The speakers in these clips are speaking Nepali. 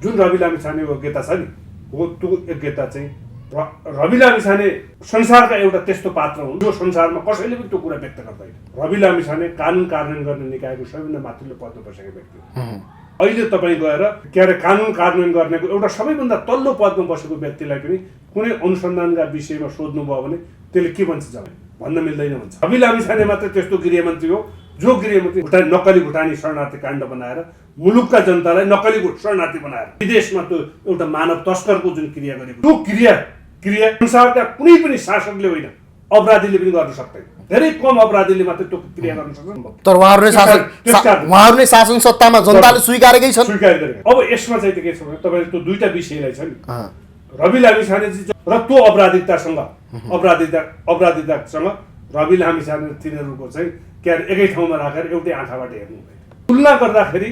जुन रवि लामिछाने योग्यता छ नि हो त्यो योग्यता चाहिँ रवि लामिछाने संसारका एउटा त्यस्तो पात्र हुन् जो संसारमा कसैले पनि त्यो कुरा व्यक्त गर्दैन। रवि लामिछाने कानुन कार्यान्वयन गर्ने निकायको सबैभन्दा माथिल्लो पदमा बसेको व्यक्ति हो। अहिले तपाईँ गएर के अरे कानुन कार्यान्वयन गर्नेको एउटा सबैभन्दा तल्लो पदमा बसेको व्यक्तिलाई पनि कुनै अनुसन्धानका विषयमा सोध्नुभयो भने त्यसले के भन्छ जब भन्न मिल्दैन भन्छ। रवि लामिछाने मात्र त्यस्तो गृहमन्त्री हो जो गृहमन्त्री नक्कली भुटानी शरणार्थी काण्ड बनाएर मुलुकका जनतालाई नक्कली शरणार्थी बनाएर विदेशमा त्यो एउटा मानव तस्करको जुन क्रिया गरेको त्यो क्रिया संसारका कुनै पनि शासकले होइन अपराधीले पनि गर्न सक्दैन। धेरै कम अपराधीले मात्र त्यो क्रिया गर्न सक्छ। तर उहाँहरू नै शासन सत्तामा जनताले स्वीकारेकै छन्। स्वीकार गरेका। अब यसमा चाहिँ के छ भने तपाईले त्यो दुईटा विषयलाई छ नि रवि लामिछाने र त्यो अपराधिकतासँग रवि लामिछाने तिनीहरूको चाहिँ के अरे एकै ठाउँमा राखेर एउटै आँखाबाट हेर्नु तुलना गर्दाखेरि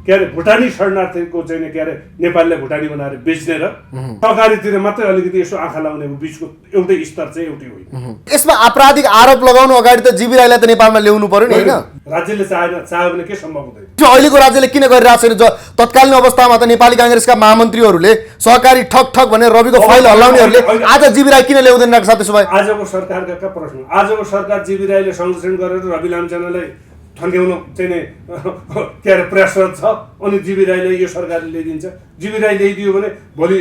के अरे भुटानी शरणार्थीको चाहिँ के अरे नेपालले भुटानी बनाएर बेच्ने र सरकारीतिर मात्रै अलिकति यसो आँखा लाउनेको बिचको एउटै स्तर चाहिँ एउटै होइन। यसमा आपराधिक आरोप लगाउनु अगाडि त जीवी राईलाई त नेपालमा ल्याउनु पर्यो नि होइन? राज्यले चाह्यो भने के सम्भव हुँदैन? अहिलेको राज्यले किन गरिरहेको छैन? तत्कालीन अवस्थामा त नेपाली कांग्रेसका महामन्त्रीहरूले सहकारी ठक भनेर रविको फाइल हल्लाउनेहरूले आज जीवी राई किन ल्याउँदैन रहेको छ? त्यसो भए आजको सरकारका प्रश्न आजको सरकार जीवी राईले संरक्षण गरेर रवि लामिछानेलाई थन्क्याउन चाहिँ के अरे प्रयासरत छ अनि जीवी राईले यो सरकारले ल्याइदिन्छ। जीवी राई ल्याइदियो भने भोलि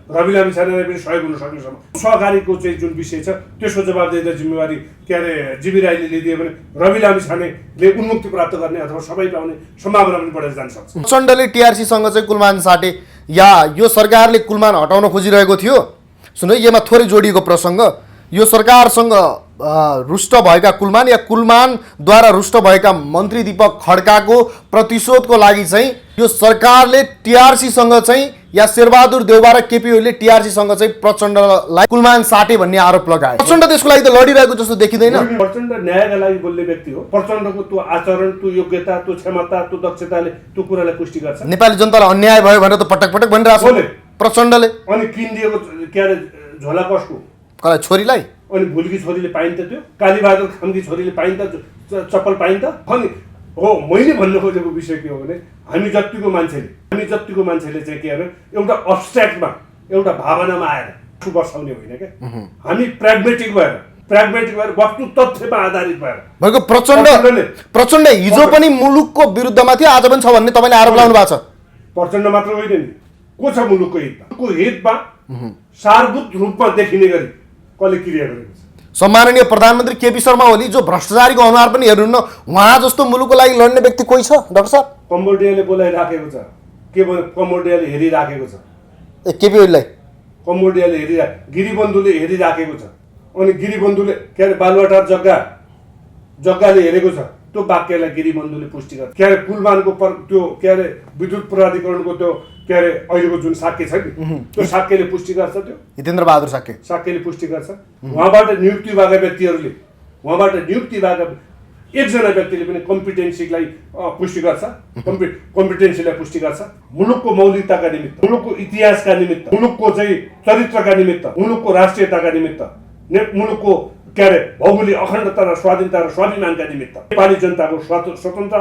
रवि लामिछानेलाई पनि सहयोग हुन सक्नेसम्म सहकारीको चाहिँ जुन विषय छ त्यसको जवाबदेही जिम्मेवारी के अरे जीवी राईले ल्याइदियो भने रवि लामिछानेले उन्मुक्ति प्राप्त गर्ने अथवा सबै पाउने सम्भावना पनि बढेर जान सक्छ। प्रचण्डले टीआरसीसँग चाहिँ कुलमान साटे या यो सरकारले कुलमान हटाउन खोजिरहेको थियो। सुन यसमा थोरै जोडिएको प्रसङ्ग यो सरकारसँग रुष्ट भएका कुलमान या कुलमानद्वारा रुष्ट भएका मन्त्री दीपक खड्काको प्रतिशोधको लागि चाहिँ यो सरकारले टीआरसीसँग चाहिँ या शेरबहादुर देउवा र केपी ओलीले टीआरसीसँग चाहिँ प्रचण्डलाई कुलमान साटे भन्ने आरोप लगाए। प्रचण्ड त्यसको लागि त लडिरहेको जस्तो देखिँदैन। प्रचण्ड न्यायका लागि बोल्ने व्यक्ति हो। प्रचण्डको त्यो आचरण त्यो योग्यता त्यो क्षमता त्यो दक्षताले त्यो कुरालाई पुष्टि गर्छ। नेपाली जनतालाई अन्याय भयो भनेर त पटक पटक भनिरहेको छ प्रचण्डले। अनि किनिदिएको के अरे झोला कसको? कसलाई? छोरीलाई। अनि भुलकी छोरीले पाइन्छ त्यो? कालीबहादुर खामकी छोरीले पाइन्छ चप्पल पाइन्छ? अनि हो मैले भन्नु खोजेको विषय के हो भने हामी जतिको मान्छेले चाहिँ के अरे एउटा अब्स्ट्र्याक्टमा एउटा भावनामा आएर बसाउने होइन क्या। हामी प्राग्मेटिक भएर वस्तु तथ्यमा आधारित भएर प्रचण्ड हिजो पनि मुलुकको विरुद्धमा थियो आज पनि छ भन्ने तपाईँले आरोप लगाउनु भएको छ। प्रचण्ड मात्र होइन नि को छ मुलुकको हितमा सारभूत रूपमा देखिने गरी कसले क्रिया गरेको छ? सम्माननीय प्रधानमन्त्री केपी शर्मा ओली जो भ्रष्टाचारीको अनुहार पनि हेर्नुहुन्न उहाँ जस्तो मुलुकको लागि लड्ने व्यक्ति कोही छ डाक्टर साहब? कम्बोडियाले बोलाइराखेको छ के भन्नु कम्बोडियाले हेरिराखेको छ केपी ओलीलाई कम्बोडियाले गिरिबन्धुले हेरिराखेको छ। अनि गिरिबन्धुले के अरे बालुवाटार जग्गाले हेरेको छ। त्यो वाक्यलाई गिरिबन्धुले पुष्टि गर्छ। के अरे कुलमानको त्यो के अरे विद्युत प्राधिकरणको त्यो के अरे अहिलेको जुन साक्य छ नि त्यो साक्यले पुष्टि गर्छ। त्यो हितेन्द्र बहादुर साक्यले पुष्टि गर्छ। उहाँबाट नियुक्ति भएका व्यक्तिहरूले एकजना व्यक्तिले पनि कम्पिटेन्सीलाई पुष्टि गर्छ। कम्पिटेन्सीलाई पुष्टि गर्छ। मुलुकको मौलिकताका निमित्त मुलुकको इतिहासका निमित्त मुलुकको चाहिँ चरित्रका निमित्त मुलुकको राष्ट्रियताका निमित्त मुलुकको के अरे भौगोलिक अखण्डता र स्वाधीनता र स्वाभिमानका निमित्त नेपाली जनताको स्वतन्त्र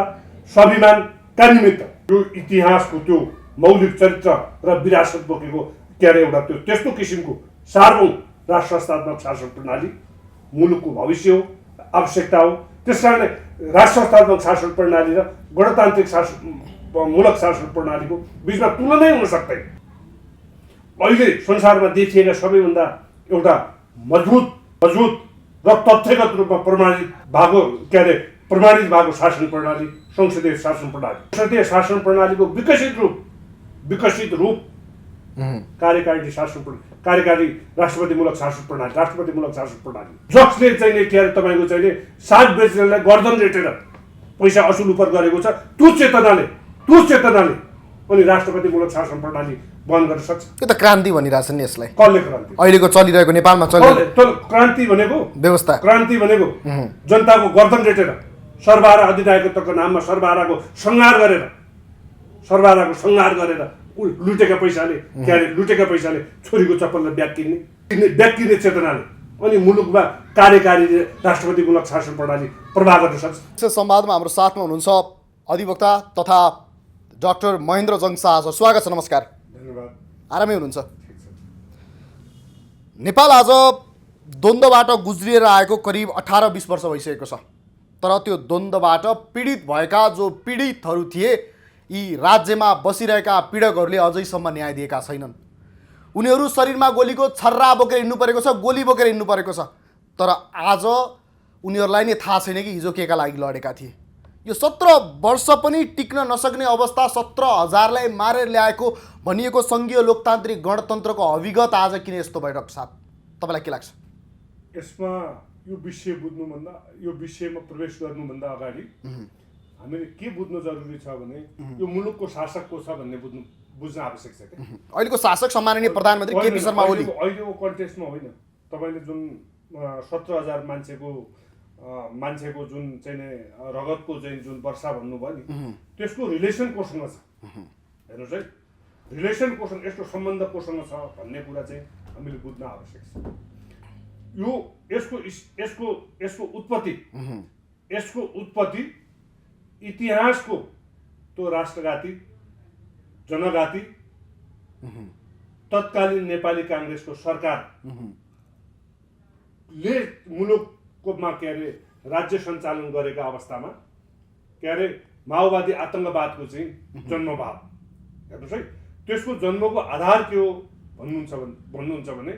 स्वाभिमानका निमित्त त्यो इतिहासको त्यो मौलिक चरित्र र विरासत बोकेको के अरे एउटा त्यो त्यस्तो किसिमको सार्वभौम राष्ट्र संस्थात्मक शासन प्रणाली मुलुकको भविष्य हो आवश्यकता हो। त्यस कारणले राष्ट्र संस्थात्मक शासन प्रणाली र गणतान्त्रिक मुलक शासन प्रणालीको बिचमा तुलनै हुन सक्दैन। अहिले संसारमा देखिएका सबैभन्दा एउटा मजबुत र तथ्यगत रूपमा प्रमाणित भएको शासन प्रणाली संसदीय शासन प्रणालीको विकसित रूप कार्यकारी राष्ट्रपतिमूलक शासन प्रणाली जसले चाहिँ के अरे तपाईँको चाहिँ साग बेच्नेलाई गर्दन रेटेर पैसा असुल उपर गरेको छ। त्यो चेतनाले अनि राष्ट्रपतिमूलक शासन प्रणाली बन्द गर्न सक्छ। यो त क्रान्ति भनिरहेछन् नि यसलाई। कसले क्रान्ति? अहिलेको चलिरहेको नेपालमा क्रान्ति भनेको व्यवस्था क्रान्ति भनेको जनताको गर्दन रेटेर सर्वहारा अधिनायकत्वको नाममा सर्वहाराको संहार गरेर लुटेका पैसाले छोरीको चप्पललाई ब्याग किन्ने चेतनाले अनि मुलुकमा कार्यकारी राष्ट्रपतिमूलक शासन प्रणाली प्रभाव गर्न सक्छ। संवादमा हाम्रो साथमा हुनुहुन्छ अधिवक्ता तथा डाक्टर महेन्द्र जङ शाह छ, स्वागत छ, नमस्कार। धन्यवाद। आरामै हुनुहुन्छ? नेपाल आज द्वन्द्वबाट गुज्रिएर आएको करिब 18-20 वर्ष भइसकेको छ, तर त्यो द्वन्द्वबाट पीडित भएका जो पीडितहरू थिए, यी राज्यमा बसिरहेका पीडकहरूले अझैसम्म न्याय दिएका छैनन्। उनीहरू शरीरमा गोलीको छर्रा बोकेर हिँड्नु परेको छ, गोली बोकेर हिँड्नु परेको छ, तर आज उनीहरूलाई नै थाहा छैन कि हिजो केका लागि लडेका थिए। यो 17 वर्ष पनि टिक्न नसक्ने अवस्था, 17,000लाई मारेर ल्याएको भनिएको सङ्घीय लोकतान्त्रिक गणतन्त्रको अभिगत आज किन यस्तो भयो डाक्टर साहब, तपाईँलाई के लाग्छ? यसमा यो विषय बुझ्नुभन्दा, यो विषयमा प्रवेश गर्नुभन्दा अगाडि हामीले के बुझ्नु जरुरी छ भने यो मुलुकको शासक को छ भन्ने बुझ्न आवश्यक छ के। अहिलेको शासक सम्माननीय प्रधानमन्त्री केपी शर्मा ओली अहिलेको कन्टेक्स्टमा होइन, तपाईँले जुन 17,000 मान्छेको जुन चाहिँ रगतको चाहिँ जुन वर्षा भन्नुभयो नि, त्यसको रिलेसन कोसँग छ हेर्नुहोस् है, रिलेसन कोसँग, यसको सम्बन्ध कोसँग छ भन्ने कुरा चाहिँ हामीले बुझ्न आवश्यक छ। यो यसको उत्पत्ति इतिहासको त्यो राष्ट्रघाती जनघाती तत्कालीन नेपाली काङ्ग्रेसको सरकारले मुलुकमा के अरे राज्य सञ्चालन गरेका अवस्थामा के अरे माओवादी आतङ्कवादको चाहिँ जन्मभाव हेर्नुहोस् है, त्यसको जन्मको आधार के हो भन्नुहुन्छ भने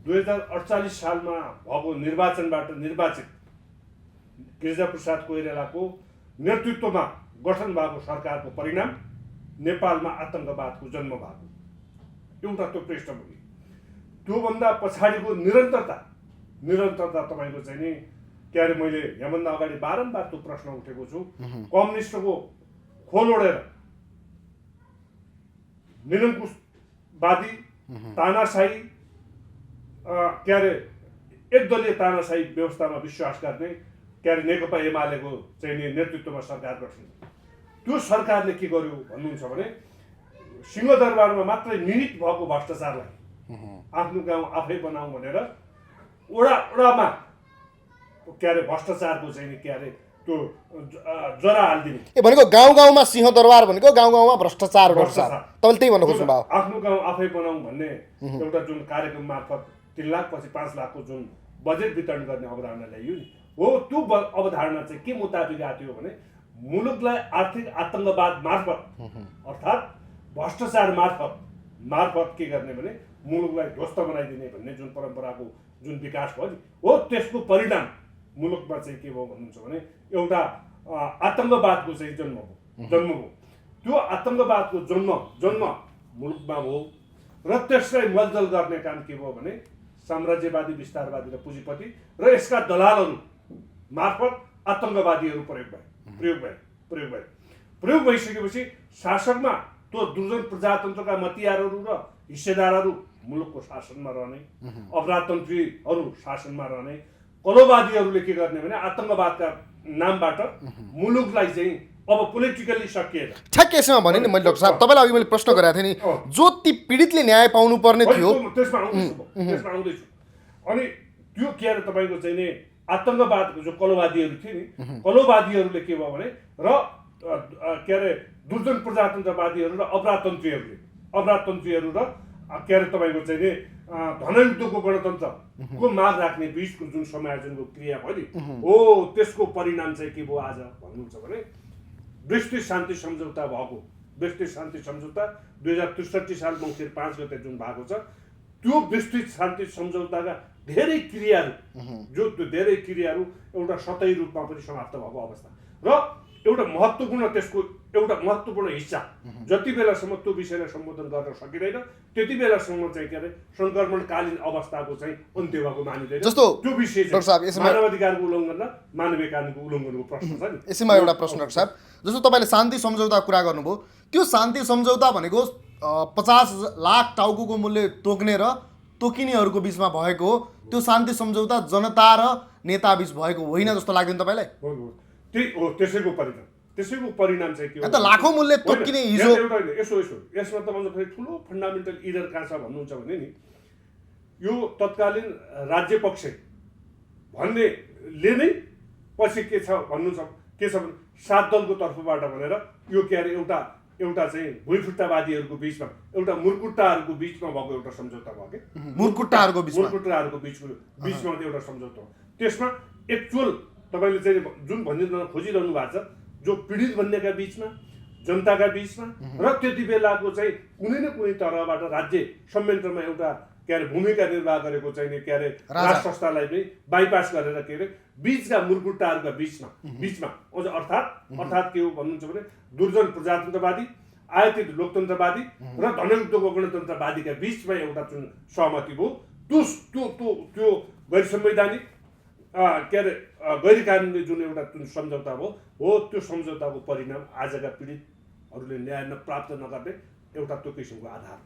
2048 सालमा भएको निर्वाचनबाट निर्वाचित गिरिजाप्रसाद कोइरालाको नेतृत्वमा गठन भएको सरकारको परिणाम नेपालमा आतङ्कवादको जन्म भएको एउटा त्यो पृष्ठभूमि। त्योभन्दा पछाडिको निरन्तरता तपाईँको चाहिँ नि के अरे मैले यहाँभन्दा अगाडि बारम्बार त्यो प्रश्न उठेको छु, कम्युनिस्टको खोल ओढेर निरङ्कुशवादी तानाशाही के अरे एकदलीय तानाशाही व्यवस्थामा विश्वास गर्ने के अरे नेकपा एमालेको चाहिँ नेतृत्वमा सरकार गठन। त्यो सरकारले के गर्यो भन्नुहुन्छ भने सिंहदरबारमा मात्रै निहित भएको भ्रष्टाचारलाई आफ्नो गाउँ आफै बनाऊ भनेर ओडामा के अरे भ्रष्टाचारको चाहिँ के अरे त्यो जरा हालिदिने। भनेको गाउँमा सिंहदरबार भनेको गाउँमा भ्रष्टाचार तपाईँले त्यही भन्नु खोज्नुभयो। आफ्नो गाउँ आफै बनाऊ भन्ने एउटा जुन कार्यक्रम मार्फत 3 लाख पछि 5 लाखको जुन बजेट वितरण गर्ने अवधारणा ल्याइयो नि, हो त्यो अवधारणा चाहिँ के मुताबिक आएको भने मुलुकलाई आर्थिक आतङ्कवाद मार्फत अर्थात् भ्रष्टाचार मार्फत के गर्ने भने मुलुकलाई ध्वस्त बनाइदिने भन्ने जुन परम्पराको जुन विकास भयो नि, हो त्यसको परिणाम मुलुकमा चाहिँ के भयो भन्नुहुन्छ भने एउटा आतङ्कवादको चाहिँ जन्म भयो। त्यो आतङ्कवादको जन्म मुलुकमा भयो र त्यसलाई मलजल गर्ने काम के भयो भने साम्राज्यवादी विस्तारवादी र पुँजीपति र यसका दलालहरू मार्फत आतङ्कवादीहरू प्रयोग भइसकेपछि शासनमा त्यो दुर्जन प्रजातन्त्रका मतियारहरू र हिस्सेदारहरू मुलुकको शासनमा रहने, अपराधतन्त्रीहरू शासनमा रहने, कलोवादीहरूले के गर्ने भने आतङ्कवादका नामबाट मुलुकलाई चाहिँ अब पोलिटिकली सकिएर ठ्याक्कै यसमा भने नि मैले डाक्टर साहब तपाईँलाई अघि मैले प्रश्न गरेको थिएँ नि, जो ती पीडितले न्याय पाउनु पर्ने थियो त्यसमा आउँदैछु। अनि त्यो के अरे तपाईँको चाहिँ नि आतङ्कवादको जो कलोवादीहरू थिए नि, कलोवादीहरूले के भयो भने र के अरे दुर्जन प्रजातन्त्रवादीहरू र अपराधतन्त्रीहरू र के अरे तपाईँको चाहिँ नि धनयुद्धको गणतन्त्रको माग राख्ने बिचको जुन समायोजनको क्रिया भयो नि, हो त्यसको परिणाम चाहिँ के भयो आज भन्नुहुन्छ भने विस्तृत शान्ति सम्झौता भएको, विस्तृत शान्ति सम्झौता 2063 साल मङ्सिर 5 गते जुन भएको छ, त्यो विस्तृत शान्ति सम्झौताका धेरै क्रियाहरू एउटा सतही रूपमा पनि समाप्त भएको अवस्था र एउटा महत्त्वपूर्ण हिस्सा जति बेलासम्म त्यो विषयलाई सम्बोधन गर्न सकिँदैन त्यति बेलासम्म चाहिँ के अरे सङ्क्रमणकालीन अवस्थाको चाहिँ अन्त्य भएको मानिँदैन। जस्तो त्यो विषय मानवाधिकारको उल्लङ्घन र मानवीय कानुनको उल्लङ्घनको प्रश्न छ नि। यसैमा एउटा प्रश्न डाक्टर साहब, जस्तो तपाईँले शान्ति सम्झौता कुरा गर्नुभयो, त्यो शान्ति सम्झौता भनेको 50 लाख टाउको मूल्य तोक्ने र तोकिनेहरूको बिचमा भएको हो, त्यो शान्ति सम्झौता जनता र नेता बिच भएको होइन जस्तो लाग्दैन तपाईँलाई? त्यही हो, त्यसैको परिणाम चाहिँ के हो? लाखौँ मूल्य तोकिने हिजो यसमा तपाईँको फेरि ठुलो फन्डामेन्टल इरर कहाँ छ भन्नुहुन्छ भने नि, यो तत्कालीन राज्य पक्ष भन्नेले नै पछि के छ भन्नुहुन्छ, के छ भने 7 दलको तर्फबाट भनेर यो के अरे एउटा एउटा चाहिँ भुइँफुट्टावादीहरूको बिचमा एउटा मुर्कुट्टाहरूको बिचमा भएको एउटा सम्झौता भयो कि मुर्कुट्टाहरूको बिचमा बिचमा एउटा सम्झौता हो। त्यसमा एक्चुअल तपाईँले चाहिँ जुन भनिरहनु खोजिरहनु भएको छ जो पीडित भन्नेका बिचमा जनताका बिचमा र त्यति बेलाको चाहिँ कुनै न कुनै तहबाट राज्य संयन्त्रमा एउटा के अरे भूमिका निर्वाह गरेको चाहिँ के अरे राज संस्थालाई पनि बाइपास गरेर के अरे बिचका मुर्कुट्टाहरूका बिचमा अझ अर्थात् के हो भन्नुहुन्छ भने दुर्जन प्रजातन्त्रवादी आयातित लोकतन्त्रवादी र धनयुक्त गणतन्त्रवादीका बिचमा एउटा जुन सहमति भयो त्यो गैर संवैधानिक के अरे गैर कानुनी जुन एउटा जुन सम्झौता भयो हो त्यो सम्झौताको परिणाम आजका पीडितहरूले न्याय प्राप्त नगर्ने एउटा त्यो किसिमको आधार।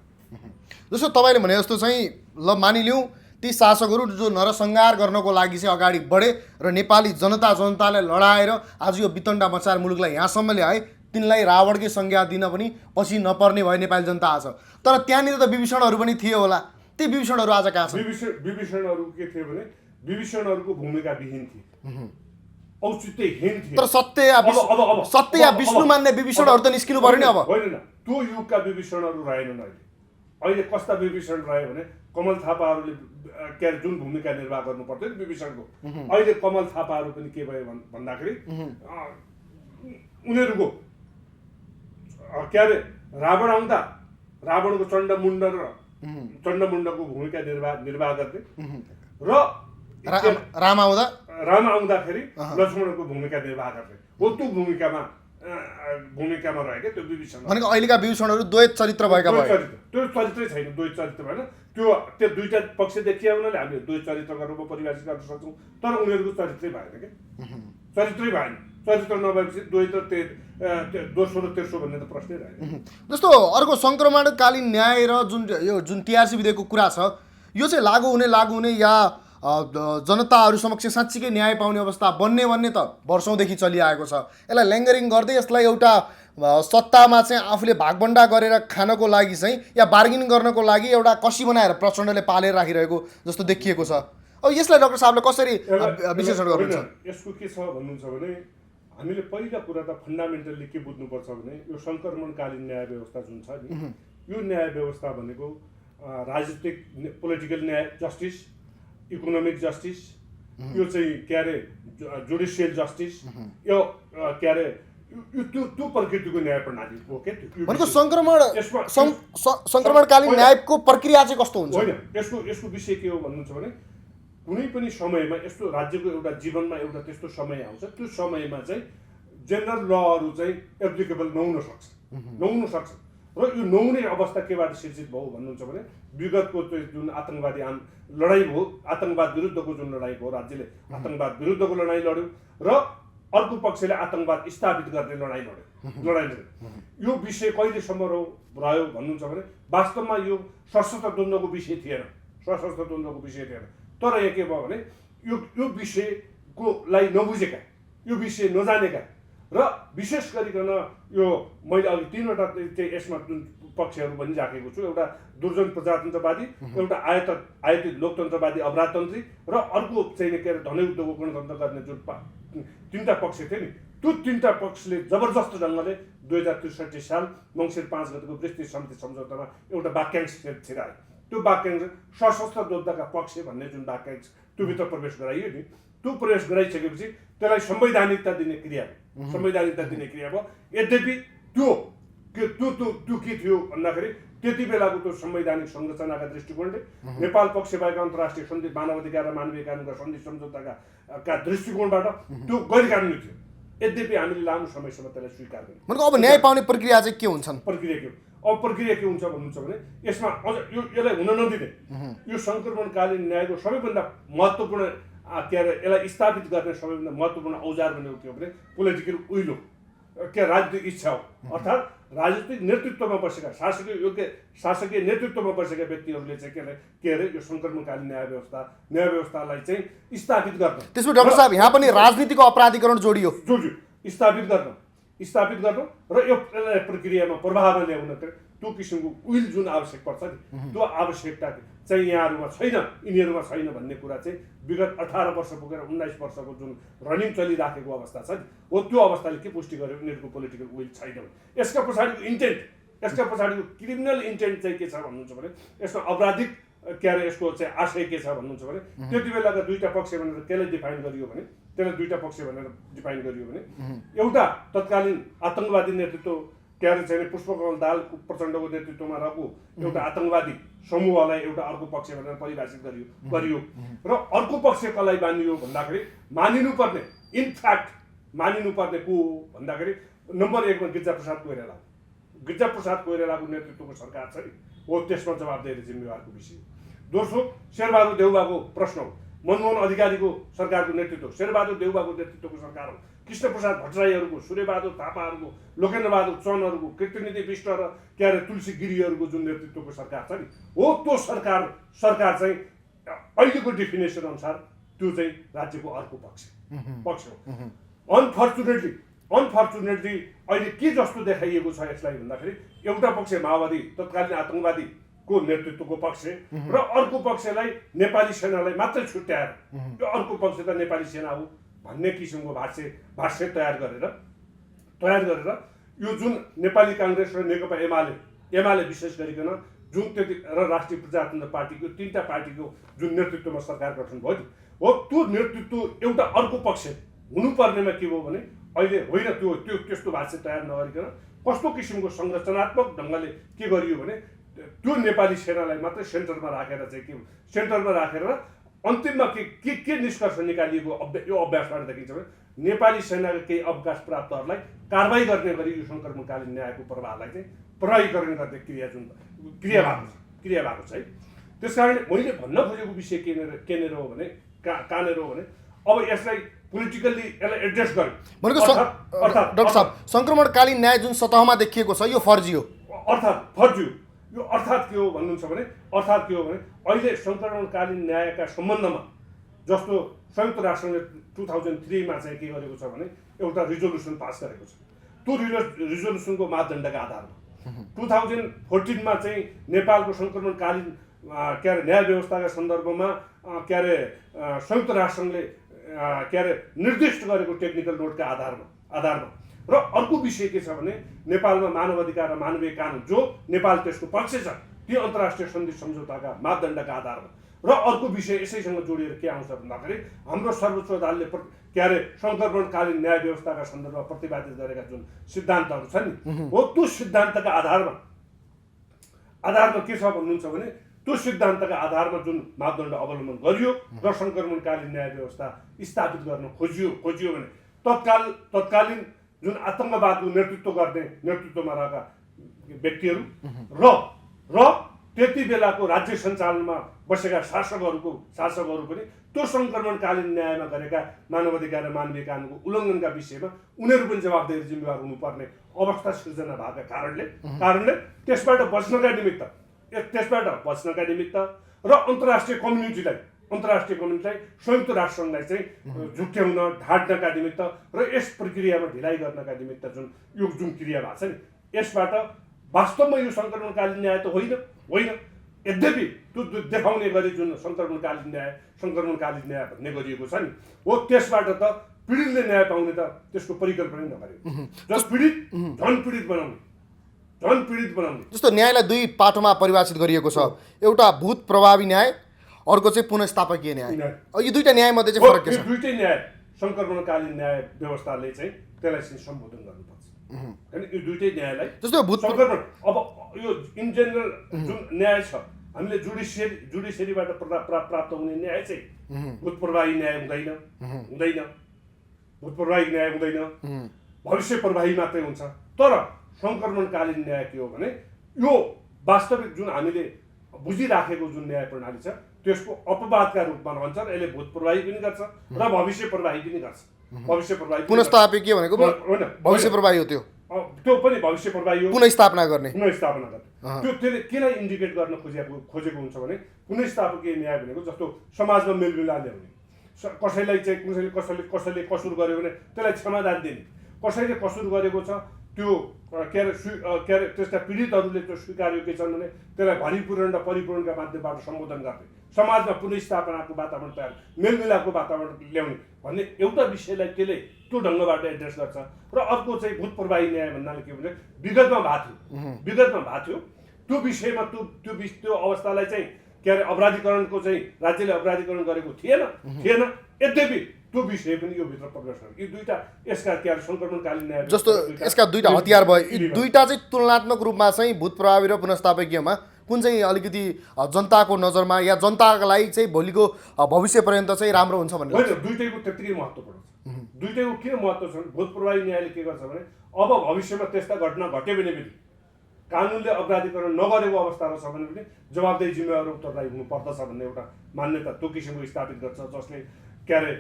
जस्तो तपाईँले भने जस्तो चाहिँ ल मानिलिउँ ती शासकहरू जो नरसंहार गर्नको लागि चाहिँ अगाडि बढे र नेपाली जनतालाई लडाएर आज यो वितण्डा मचाएर मुलुकलाई यहाँसम्म ल्याए तिनलाई रावणकै संज्ञा दिन पनि पछि नपर्ने भयो नेपाली जनता आज। तर त्यहाँनिर त विभीषणहरू पनि थिए होला, ती विभीषणहरू आज कहाँ छन्? विभीषणहरू के थियो भने विभीषणहरूको भूमिका विहीन थिए, औचित्यहीन थिए। तर सत्य या विष्णु मान्ने विभीषणहरू त निस्किनु पर्यो नि। अब होइन, त्यो युगका विभीषणहरू रहेनन्। अहिले कस्ता विभीषण रह्यो भने कमल थापाहरूले के अरे जुन भूमिका निर्वाह गर्नु पर्थ्यो नि विभीषणको, अहिले कमल थापाहरू पनि के भयो भन्दाखेरि उनीहरूको के अरे रावण आउँदा रावणको चण्डमुण्डको भूमिका निर्वाह गर्थे र राम आउँदाखेरि लक्ष्मणको भूमिका निर्वाह गर्थे हो। त्यो भूमिकामा रहेको त्यो विभीषण भनेको अहिलेका विभीषणहरू द्वैत चरित्र भएका भए। त्यो चरित्रै छैन, द्वैत चरित्र भएन। त्यो दुईटा पक्ष देखिया हुनाले हामीले द्वैत चरित्रका रूपमा परिभाषित गर्न सक्छौँ, तर उनीहरूको चरित्रै भएन क्या, चरित्रै भएन। चरित्र नभएपछि द्वैत दोस्रो र तेस्रो भन्ने त प्रश्नै रहेन। जस्तो अर्को सङ्क्रमणकालीन न्याय र जुन टिआरसी विधेयकको कुरा छ यो चाहिँ लागू हुने या जनताहरू समक्ष साँच्चीकै न्याय पाउने अवस्था भन्ने त वर्षौँदेखि चलिआएको छ। यसलाई ल्याङ्गरिङ गर्दै यसलाई एउटा सत्तामा चाहिँ आफूले भागबन्डा गरेर खानको लागि चाहिँ या बार्गेनिङ गर्नको लागि एउटा कसी बनाएर प्रचण्डले पालेर राखिरहेको जस्तो देखिएको छ। अब यसलाई डाक्टर साहबले कसरी विश्लेषण गर्नुहुन्छ? यसको के छ भन्नुहुन्छ भने हामीले पहिला कुरा त फन्डामेन्टल्ली के बुझ्नुपर्छ भने यो सङ्क्रमणकालीन न्याय व्यवस्था जुन छ नि, यो न्याय व्यवस्था भनेको राजनीतिक पोलिटिकल न्याय जस्टिस, इकोनोमिक जस्टिस, यो चाहिँ के अरे जुडिसियल जस्टिस, यो के अरे त्यो प्रकृतिको न्याय प्रणाली हो के। भनेको सङ्क्रमणकालीन न्यायको प्रक्रिया चाहिँ कस्तो हुन्छ? होइन, यसको विषय के हो भन्नुहुन्छ भने कुनै पनि समयमा यस्तो राज्यको एउटा जीवनमा एउटा त्यस्तो समय आउँछ, त्यो समयमा चाहिँ जेनरल लहरू चाहिँ एप्लिकेबल नहुन सक्छ र यो नहुने अवस्था केबाट सिर्जित भयो भन्नुहुन्छ भने विगतको जुन आतङ्कवादी लडाइँ भयो, आतङ्कवाद विरुद्धको जुन लडाइँ भयो, राज्यले आतङ्कवाद विरुद्धको लडाइँ लड्यो र अर्को पक्षले आतङ्कवाद स्थापित गर्ने लडाइँ लड्यो। यो विषय कहिलेसम्म रह्यो भन्नुहुन्छ भने वास्तवमा यो सशस्त्र द्वन्द्वको विषय थिएन, तर यहाँ के भयो भने यो विषयको लाई नबुझेका, यो विषय नजानेका र विशेष गरिकन यो मैले अघि तीनवटा चाहिँ यसमा जुन पक्षहरू भनिराखेको छु, एउटा दुर्जन प्रजातन्त्रवादी, एउटा आयातित लोकतन्त्रवादी अपराधतन्त्री र अर्को चाहिँ के अरे धनयुद्धको गणतन्त्र गर्ने जुन तीनटा पक्ष थिए नि, त्यो तीनटा पक्षले जबरजस्त ढङ्गले 2063 साल मङ्सिर 5 गतेको विस्तृत समिति सम्झौतामा एउटा वाक्यांश छिरायो। त्यो वाक्यांश सशस्त्र योद्धाका पक्ष भन्ने जुन वाक्यांश त्योभित्र प्रवेश गराइयो नि, त्यो प्रवेश गराइसकेपछि त्यसलाई संवैधानिकता दिने क्रिया भयो। यद्यपि त्यो के थियो भन्दाखेरि त्यति बेलाको त्यो संवैधानिक संरचनाका दृष्टिकोणले नेपाल पक्ष भएका अन्तर्राष्ट्रिय सन्धि मानवाधिकार र मानवीय कानुनका सन्धि सम्झौताका दृष्टिकोणबाट त्यो गैर कानुनी थियो। यद्यपि हामीले लामो समयसम्म त्यसलाई स्वीकार गर्यौँ। मतलब अब न्याय पाउने प्रक्रिया चाहिँ के हुन्छन्? प्रक्रिया के हुन्छ भन्नुहुन्छ भने यसमा अझ यसलाई हुन नदिने यो सङ्क्रमणकालीन न्यायको सबैभन्दा महत्त्वपूर्ण के अरे यसलाई स्थापित गर्ने सबैभन्दा महत्त्वपूर्ण औजार भनेको के हो भने पोलिटिकल विल के राजनीतिक इच्छा हो। अर्थात् राजनीतिक नेतृत्वमा बसेका शासकीय नेतृत्वमा बसेका व्यक्तिहरूले चाहिँ के अरे यो सङ्क्रमणकालीन न्याय व्यवस्थालाई चाहिँ स्थापित गर्न। त्यसमा डाक्टर साहब यहाँ पनि राजनीतिको अपराधीकरण जोडियो, स्थापित गर्न र यो प्रक्रियामा प्रभावमा ल्याउन त्यो किसिमको विल जुन आवश्यक पर्छ नि त्यो आवश्यकता चाहिँ यहाँहरूमा छैन, यिनीहरूमा छैन भन्ने कुरा चाहिँ विगत 18 वर्ष पुगेर 19 वर्षको जुन रनिङ चलिराखेको अवस्था छ नि हो त्यो अवस्थाले के पुष्टि गर्यो उनीहरूको पोलिटिकल विल छैन। यसका पछाडिको इन्टेन्ट, यसका पछाडिको क्रिमिनल इन्टेन्ट चाहिँ के छ भन्नुहुन्छ भने यसमा आपराधिक के अरे यसको चाहिँ आशय के छ भन्नुहुन्छ भने त्यति बेलाका दुईटा पक्ष भनेर त्यसलाई डिफाइन गरियो भने त्यसलाई दुईटा पक्ष भनेर डिफाइन गरियो भने एउटा तत्कालीन आतंकवादी नेतृत्व के अरे चाहिँ पुष्पकमल दाहाल प्रचण्डको नेतृत्वमा रहेको एउटा आतंकवादी समूहलाई एउटा अर्को पक्ष भनेर परिभाषित गरियो र अर्को पक्ष कसलाई मानियो भन्दाखेरि मानिनुपर्ने इनफ्याक्ट मानिनुपर्ने को भन्दाखेरि नम्बर 1 मा गिरिजाप्रसाद कोइराला, गिरिजाप्रसाद कोइरालाको नेतृत्वको सरकार छ नि हो त्यसमा जवाबदेही र जिम्मेवारको विषय। दोस्रो शेरबहादुर देउवाको प्रश्न हो, मनमोहन अधिकारीको सरकारको नेतृत्व, शेरबहादुर देउवाको नेतृत्वको सरकार हो, कृष्णप्रसाद भट्टराईहरूको, सूर्यबहादुर थापाहरूको, लोकेन्द्रबहादुर चन्दहरूको, कृष्णनिधि विष्ट र के अरे तुलसी गिरीहरूको जुन नेतृत्वको सरकार छ नि हो त्यो सरकार चाहिँ अहिलेको डेफिनेसन अनुसार त्यो चाहिँ राज्यको अर्को पक्ष हो। अनफर्चुनेटली अहिले के जस्तो देखाइएको छ यसलाई भन्दाखेरि एउटा पक्ष माओवादी तत्कालीन आतंकवादीको नेतृत्वको पक्ष र अर्को पक्षलाई नेपाली सेनालाई मात्रै छुट्याएर यो अर्को पक्ष त नेपाली सेना हो भन्ने किसिमको भाष्य तयार गरेर यो जुन नेपाली काङ्ग्रेस र नेकपा एमाले विशेष गरिकन जुन त्यति र राष्ट्रिय प्रजातन्त्र पार्टीको तीनटा पार्टीको जुन नेतृत्वमा सरकार गठन भयो नि हो त्यो नेतृत्व एउटा अर्को पक्ष हुनुपर्नेमा के भयो भने अहिले होइन त्यो त्यस्तो भाष्य तयार नगरिकन कस्तो किसिमको संरचनात्मक ढङ्गले के गरियो भने त्यो नेपाली सेनालाई मात्रै सेन्टरमा राखेर अन्तिममा के निष्कर्ष निकालिएको यो अभ्यासबाट देखिन्छ भने नेपाली सेनाका केही अवकाश प्राप्तहरूलाई कारबाही गर्ने गरी यो सङ्क्रमणकालीन न्यायको प्रभावलाई चाहिँ प्रयोगीकरण गर्ने क्रिया भएको छ है। त्यसकारण मैले भन्न खोजेको विषय केनेर हो भने कहाँनिर हो भने अब यसलाई पोलिटिकल्ली यसलाई एड्रेस गर्यो डाक्टर साहब सङ्क्रमणकालीन न्याय जुन सतहमा देखिएको छ यो फर्जी हो। यो अर्थात् के हो भन्नुहुन्छ भने अहिले सङ्क्रमणकालीन न्यायका सम्बन्धमा जस्तो संयुक्त राष्ट्रले 2003 मा चाहिँ के गरेको छ भने एउटा रिजोल्युसन पास गरेको छ। त्यो रिजोल्युसनको मापदण्डका आधारमा 2014 मा चाहिँ नेपालको सङ्क्रमणकालीन के अरे न्याय व्यवस्थाका सन्दर्भमा के अरे संयुक्त राष्ट्रले के अरे निर्दिष्ट गरेको टेक्निकल नोटका आधारमा र अर्को विषय के छ भने नेपालमा मानव अधिकार र मानवीय कानुन जो नेपाल त्यसको पक्ष छ ती अन्तर्राष्ट्रिय सन्धि सम्झौताका मापदण्डका आधारमा र अर्को विषय यसैसँग जोडिएर के आउँछ भन्दाखेरि हाम्रो सर्वोच्च अदालतले के अरे सङ्क्रमणकालीन न्याय व्यवस्थाका सन्दर्भमा प्रतिपादित गरेका जुन सिद्धान्तहरू छन् नि हो त्यो सिद्धान्तका आधारमा के छ भन्नुहुन्छ भने त्यो सिद्धान्तका आधारमा जुन मापदण्ड अवलम्बन गरियो र सङ्क्रमणकालीन न्याय व्यवस्था स्थापित गर्न खोजियो भने तत्कालीन जुन आतंकवादको नेतृत्वमा रहेका व्यक्तिहरू र त्यति बेलाको राज्य सञ्चालनमा बसेका शासकहरू पनि त्यो सङ्क्रमणकालीन न्यायमा गरेका मानवाधिकार र मानवीय कानुनको उल्लङ्घनका विषयमा उनीहरू पनि जवाबदेही जिम्मेवार हुनुपर्ने अवस्था सिर्जना भएका कारणले त्यसबाट बच्नका निमित्त र अन्तर्राष्ट्रिय कम्युनिटीलाई संयुक्त राष्ट्रसङ्घलाई चाहिँ झुक्ट्याउन ढाड्नका निमित्त र यस प्रक्रियामा ढिलाइ गर्नका निमित्त जुन क्रिया भएको छ नि यसबाट वास्तवमा यो सङ्क्रमणकालीन न्याय त होइन यद्यपि त्यो देखाउने गरी जुन सङ्क्रमणकालीन न्याय भन्ने गरिएको छ नि हो त्यसबाट त पीडितले न्याय पाउने त त्यसको परिकल्पना नगरेको झन् पीडित बनाउने जस्तो न्यायलाई दुई पाटोमा परिभाषित गरिएको छ एउटा भूत प्रभावी न्याय अर्को चाहिँ पुनर्स्थापकीय न्याय। यो दुईटा न्याय मध्ये चाहिँ फरक के छ? दुईटै न्याय सङ्क्रमणकालीन न्याय व्यवस्थाले चाहिँ त्यसलाई सम्बोधन गर्नुपर्छ हैन। यो दुईटै न्यायलाई जस्तो भूत सङ्क्रमण अब यो इन जेनरल जुन न्याय छ हामीले जुडिसियरीबाट प्राप्त हुने न्याय चाहिँ भूत प्रभावी न्याय हुँदैन भविष्य प्रभावी मात्रै हुन्छ। तर सङ्क्रमणकालीन न्याय के हो भने यो वास्तविक जुन हामीले बुझिराखेको जुन न्याय प्रणाली छ त्यसको अपवादका रूपमा रहन्छ र यसले भूत प्रभावी पनि गर्छ र भविष्य प्रभावी पनि गर्छ। पुनर्स्थापकीय भनेको भविष्य प्रभावी हो, त्यो पनि भविष्य प्रभावी हो, पुनर्स्थापना गर्ने त्यो त्यसले केलाई इन्डिकेट गर्न खोजेको हुन्छ भने पुनर्स्थापकीय न्याय भनेको जस्तो समाजमा मेलमिलाप ल्याउने, कसैलाई चाहिँ कसैले कसुर गर्यो भने त्यसलाई क्षमादान दिने, कसैले कसुर गरेको छ त्यो के अरे त्यसका पीडितहरूले त्यो स्वीकार्यो के छन् भने त्यसलाई भरिपूरण र परिपूरणका माध्यमबाट सम्बोधन गर्ने, समाजमा पुनर्स्थापनाको वातावरण तयार, मेलमिलापको वातावरण ल्याउने भन्ने एउटा विषयलाई त्यसले त्यो ढङ्गबाट एड्रेस गर्छ। र अर्को चाहिँ भूतप्रवाही न्याय भन्नाले के भने विगतमा भएको थियो त्यो विषयमा त्यो अवस्थालाई चाहिँ के अरे अपराधीकरणको चाहिँ राज्यले अपराधीकरण गरेको थिएन। यद्यपि त्यो विषय पनि यो भित्र प्रवेश गर्छ। यी दुईटा यसका के अरे सङ्क्रमणकालीन न्याय जस्तो यसका दुईटा हतियार भयो, यी दुईटा चाहिँ तुलनात्मक रूपमा चाहिँ भूत प्रभावी र पुनर्स्थापकीयमा कुन चाहिँ अलिकति जनताको नजरमा या जनतालाई चाहिँ भोलिको भविष्यपर्यन्त चाहिँ राम्रो हुन्छ भन्ने होइन? दुईटैको त्यत्तिकै महत्त्वपूर्ण छ। दुईटैको किन महत्त्व छ? भूतप्रवाही न्यायले के गर्छ भने अब भविष्यमा त्यस्ता घटना घट्यो भने पनि कानुनले अपराधीकरण नगरेको अवस्था रहेछ भने पनि जवाबदेही जिम्मेवार उत्तरदायी हुनुपर्दछ भन्ने एउटा मान्यता त्यो किसिमको स्थापित गर्छ, जसले के अरे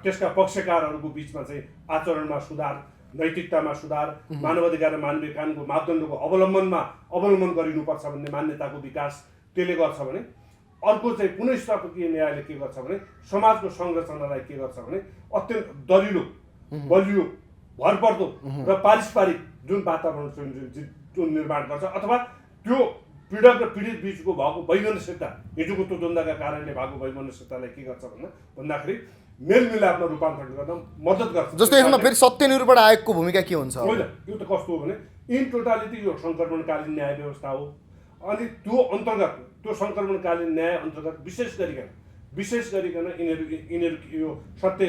त्यसका पक्षकारहरूको बिचमा चाहिँ आचरणमा सुधार, नैतिकतामा सुधार, मानवाधिकार र मानवीय कानुनको मापदण्डको अवलम्बन गरिनुपर्छ भन्ने मान्यताको विकास त्यसले गर्छ भने अर्को चाहिँ पुनर्स्थापकीय न्यायले के गर्छ भने समाजको संरचनालाई के गर्छ भने अत्यन्त दरिलो, बलियो, भरपर्दो र पारस्परिक जुन वातावरण जुन निर्माण गर्छ अथवा त्यो पीडक र पीडित बिचको भएको वैमनस्यता, हिजोको त्यो द्वन्द्वका कारणले भएको वैमनस्यतालाई के गर्छ भन्दाखेरि मेलमिलापमा रूपान्तरण गर्न मद्दत गर्छ। जस्तो यसमा फेरि सत्यनिरूपण आयोगको भूमिका के हुन्छ? होइन, यो त कस्तो हो भने इन टोटालिटी यो सङ्क्रमणकालीन न्याय व्यवस्था हो। अनि त्यो अन्तर्गत त्यो सङ्क्रमणकालीन न्याय अन्तर्गत विशेष गरिकन यिनीहरू यो सत्य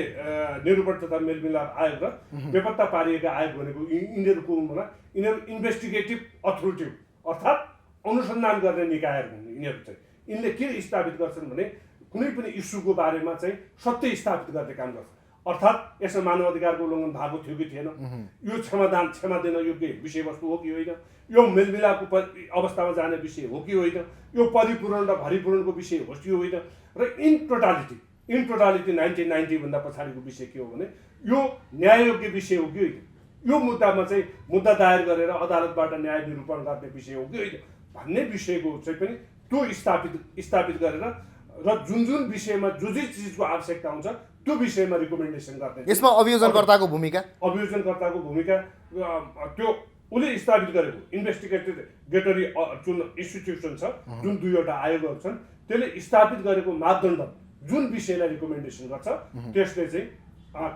निरूपण तथा मेलमिलाप आयोग र बेपत्ता पारिएका आयोग भनेको यिनीहरूको इन्भेस्टिगेटिभ अथोरिटी अर्थात् अनुसन्धान गर्ने निकायहरू हुन्। यिनीहरू चाहिँ यिनले के स्थापित गर्छन् भने कुनै पनि इस्युको बारेमा चाहिँ सत्य स्थापित गर्ने काम गर्छ। अर्थात् यसमा मानवाधिकारको उल्लङ्घन भएको थियो कि थिएन, यो क्षमा दिन योग्य विषयवस्तु हो कि होइन, यो मेलमिलापको अवस्थामा जाने विषय हो कि होइन, यो परिपूरण र भरिपूरणको विषय हो कि होइन। र इन टोटालिटी 1990 भन्दा पछाडिको विषय के हो भने यो न्याययोग्य विषय हो कि होइन, यो मुद्दामा चाहिँ मुद्दा दायर गरेर अदालतबाट न्याय निरूपण गर्ने विषय हो कि होइन भन्ने विषयको चाहिँ पनि त्यो स्थापित गरेर र जुन विषयमा जो चिजको आवश्यकता हुन्छ त्यो विषयमा रिकमेन्डेसन गर्ने। यसमा अभियोजनकर्ताको भूमिका त्यो उसले स्थापित गरेको इन्भेस्टिगेटरी जुन इन्स्टिट्युसन छ, जुन दुईवटा आयोगहरू छन्, त्यसले स्थापित गरेको मापदण्ड जुन विषयलाई रिकमेन्डेसन गर्छ त्यसले चाहिँ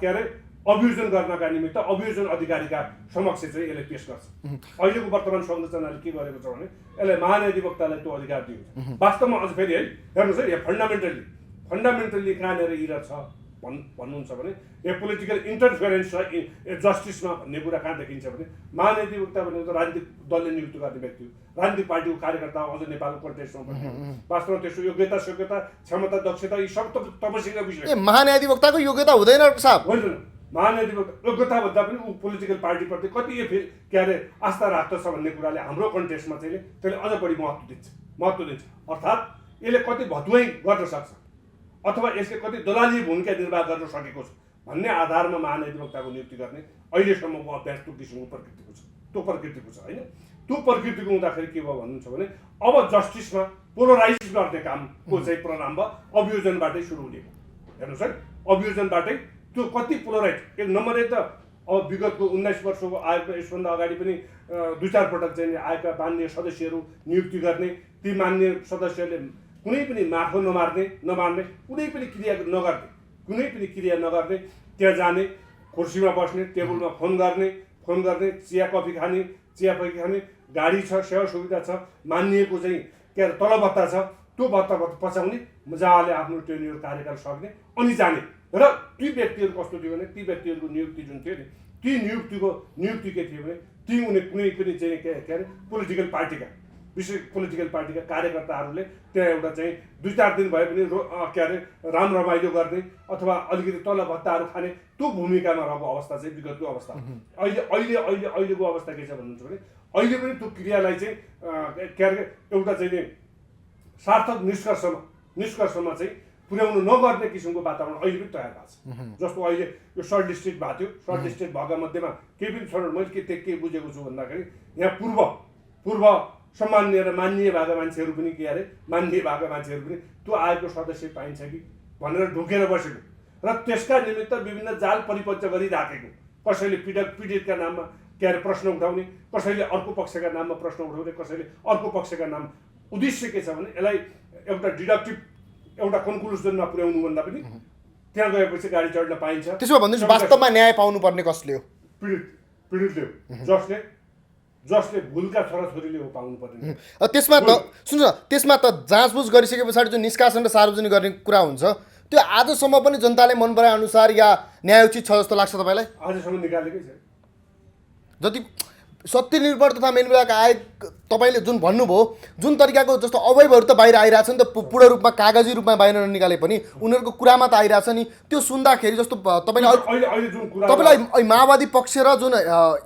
के अरे अभियोजन गर्नका निमित्त अभियोजन अधिकारीका समक्ष चाहिँ यसले पेश गर्छ। अहिलेको वर्तमान संरचनाले के गरेको छ भने यसलाई महाधिवक्तालाई त्यो अधिकार दिएको छ। वास्तवमा अझ फेरि है हेर्नुहोस् है, यहाँ फन्डामेन्टल्ली कहाँनिर इरर छ भन्नुहुन्छ भने यहाँ पोलिटिकल इन्टरफेरेन्स छ जस्टिसमा भन्ने कुरा कहाँ देखिन्छ भने महाधिवक्ता भनेको त राजनीतिक दलले नियुक्त गर्ने व्यक्ति हो, राजनीतिक पार्टीको कार्यकर्ता अझ नेपालको कन्टेक्स्टमा पनि वास्तवमा त्यसको योग्यता क्षमता दक्षता यी सब तपसीका विषय। महाधिवक्ताको योग्यता हुँदैन साहब? होइन, महाधिवक्ता योग्यता भन्दा पनि ऊ पोलिटिकल पार्टीप्रति कति के अरे आस्था राख्दछ भन्ने कुराले हाम्रो कन्टेक्स्टमा चाहिँ त्यसले अझ बढी महत्त्व दिन्छ। अर्थात् यसले कति भतुवाई गर्न सक्छ अथवा यसले कति दलाली भूमिका निर्वाह गर्न सकेको छ भन्ने आधारमा महाधिवक्ताको नियुक्ति गर्ने अहिलेसम्मको अभ्यास त्यो किसिमको प्रकृतिको छ होइन। त्यो प्रकृतिको हुँदाखेरि के भयो भन्नुहुन्छ भने अब जस्टिसमा पोलराइज गर्ने कामको चाहिँ प्रारम्भ अभियोजनबाटै सुरु हुने भयो। हेर्नुहोस् है, अभियोजनबाटै त्यो कति पोलराइज एक नम्बर एक त अब विगतको 19 वर्षको आयोगमा यसभन्दा अगाडि पनि 2-4 पटक चाहिँ आयोगका माननीय सदस्यहरू नियुक्ति गर्ने, ती माननीय सदस्यले कुनै पनि माफो नमार्ने कुनै पनि क्रिया नगर्ने त्यहाँ जाने, कुर्सीमा बस्ने, टेबलमा फोन गर्ने, चिया कफी खाने, गाडी छ, सेवा सुविधा छ, मानिएको चाहिँ के अरे तलभत्ता छ, त्यो भत्ता पचाउने, मजाले आफ्नो टेन्युर कार्यकाल सक्ने अनि जाने। र ती व्यक्तिहरू कस्तो थियो भने ती व्यक्तिहरूको नियुक्ति जुन थियो नि ती नियुक्ति के थियो भने ती कुनै पनि चाहिँ के अरे पोलिटिकल पार्टीका कार्यकर्ताहरूले त्यहाँ एउटा चाहिँ 2-4 दिन भए पनि के अरे राम रमाइलो गर्ने अथवा अलिकति तल भत्ताहरू खाने त्यो भूमिकामा रहेको अवस्था चाहिँ विगतको अवस्था। अहिलेको अवस्था के छ भन्नुहुन्छ भने अहिले पनि त्यो क्रियालाई चाहिँ के अरे एउटा चाहिँ सार्थक निष्कर्षमा चाहिँ पुर्याउनु नगर्ने किसिमको वातावरण अहिले पनि तयार भएको छ। जस्तो अहिले यो सर्ट लिस्टेड भएको थियो, सर्ट लिस्टेड भएका मध्येमा केही पनि छोडेर मैले के बुझेको छु भन्दाखेरि यहाँ पूर्व सम्मान्य र मान्य भएका मान्छेहरू पनि के अरे त्यो आयोगको सदस्य पाइन्छ कि भनेर ढोकेर बसेको र त्यसका निमित्त विभिन्न जाल परिपक्व गरिराखेको, कसैले पीडितका नाममा के अरे प्रश्न उठाउने, कसैले अर्को पक्षका नाममा प्रश्न उठाउने, कसैले अर्को पक्षका नाम। उद्देश्य के छ भने यसलाई एउटा डिडक्टिभ एउटा कन्क्लुजनमा पुर्याउनु भन्दा पनि त्यहाँ गएपछि गाडी चढ्न पाइन्छ। त्यसो भन्दैछ वास्तवमा न्याय पाउनुपर्ने कसले हो? पीडितले हो, जसले भुलका छोराछोरीले हो पाउनु पर्ने। त्यसमा त सुन्नु न, त्यसमा त जाँचबुझ गरिसके पछाडि जुन निष्कासन र सार्वजनिक गर्ने कुरा हुन्छ त्यो आजसम्म पनि जनताले मन पराए अनुसार या न्यायोचित छ जस्तो लाग्छ तपाईँलाई? आजसम्म निकालेकै छैन। जति सत्य निर्भर तथा मेनविभाग आयोग तपाईँले जुन भन्नुभयो, जुन तरिकाको जस्तो अवैधहरू त बाहिर आइरहेछ नि त, पूर्ण रूपमा कागजी रूपमा बाहिर ननिकाले पनि उनीहरूको कुरामा त आइरहेछ नि। त्यो सुन्दाखेरि जस्तो तपाईँले माओवादी पक्ष र जुन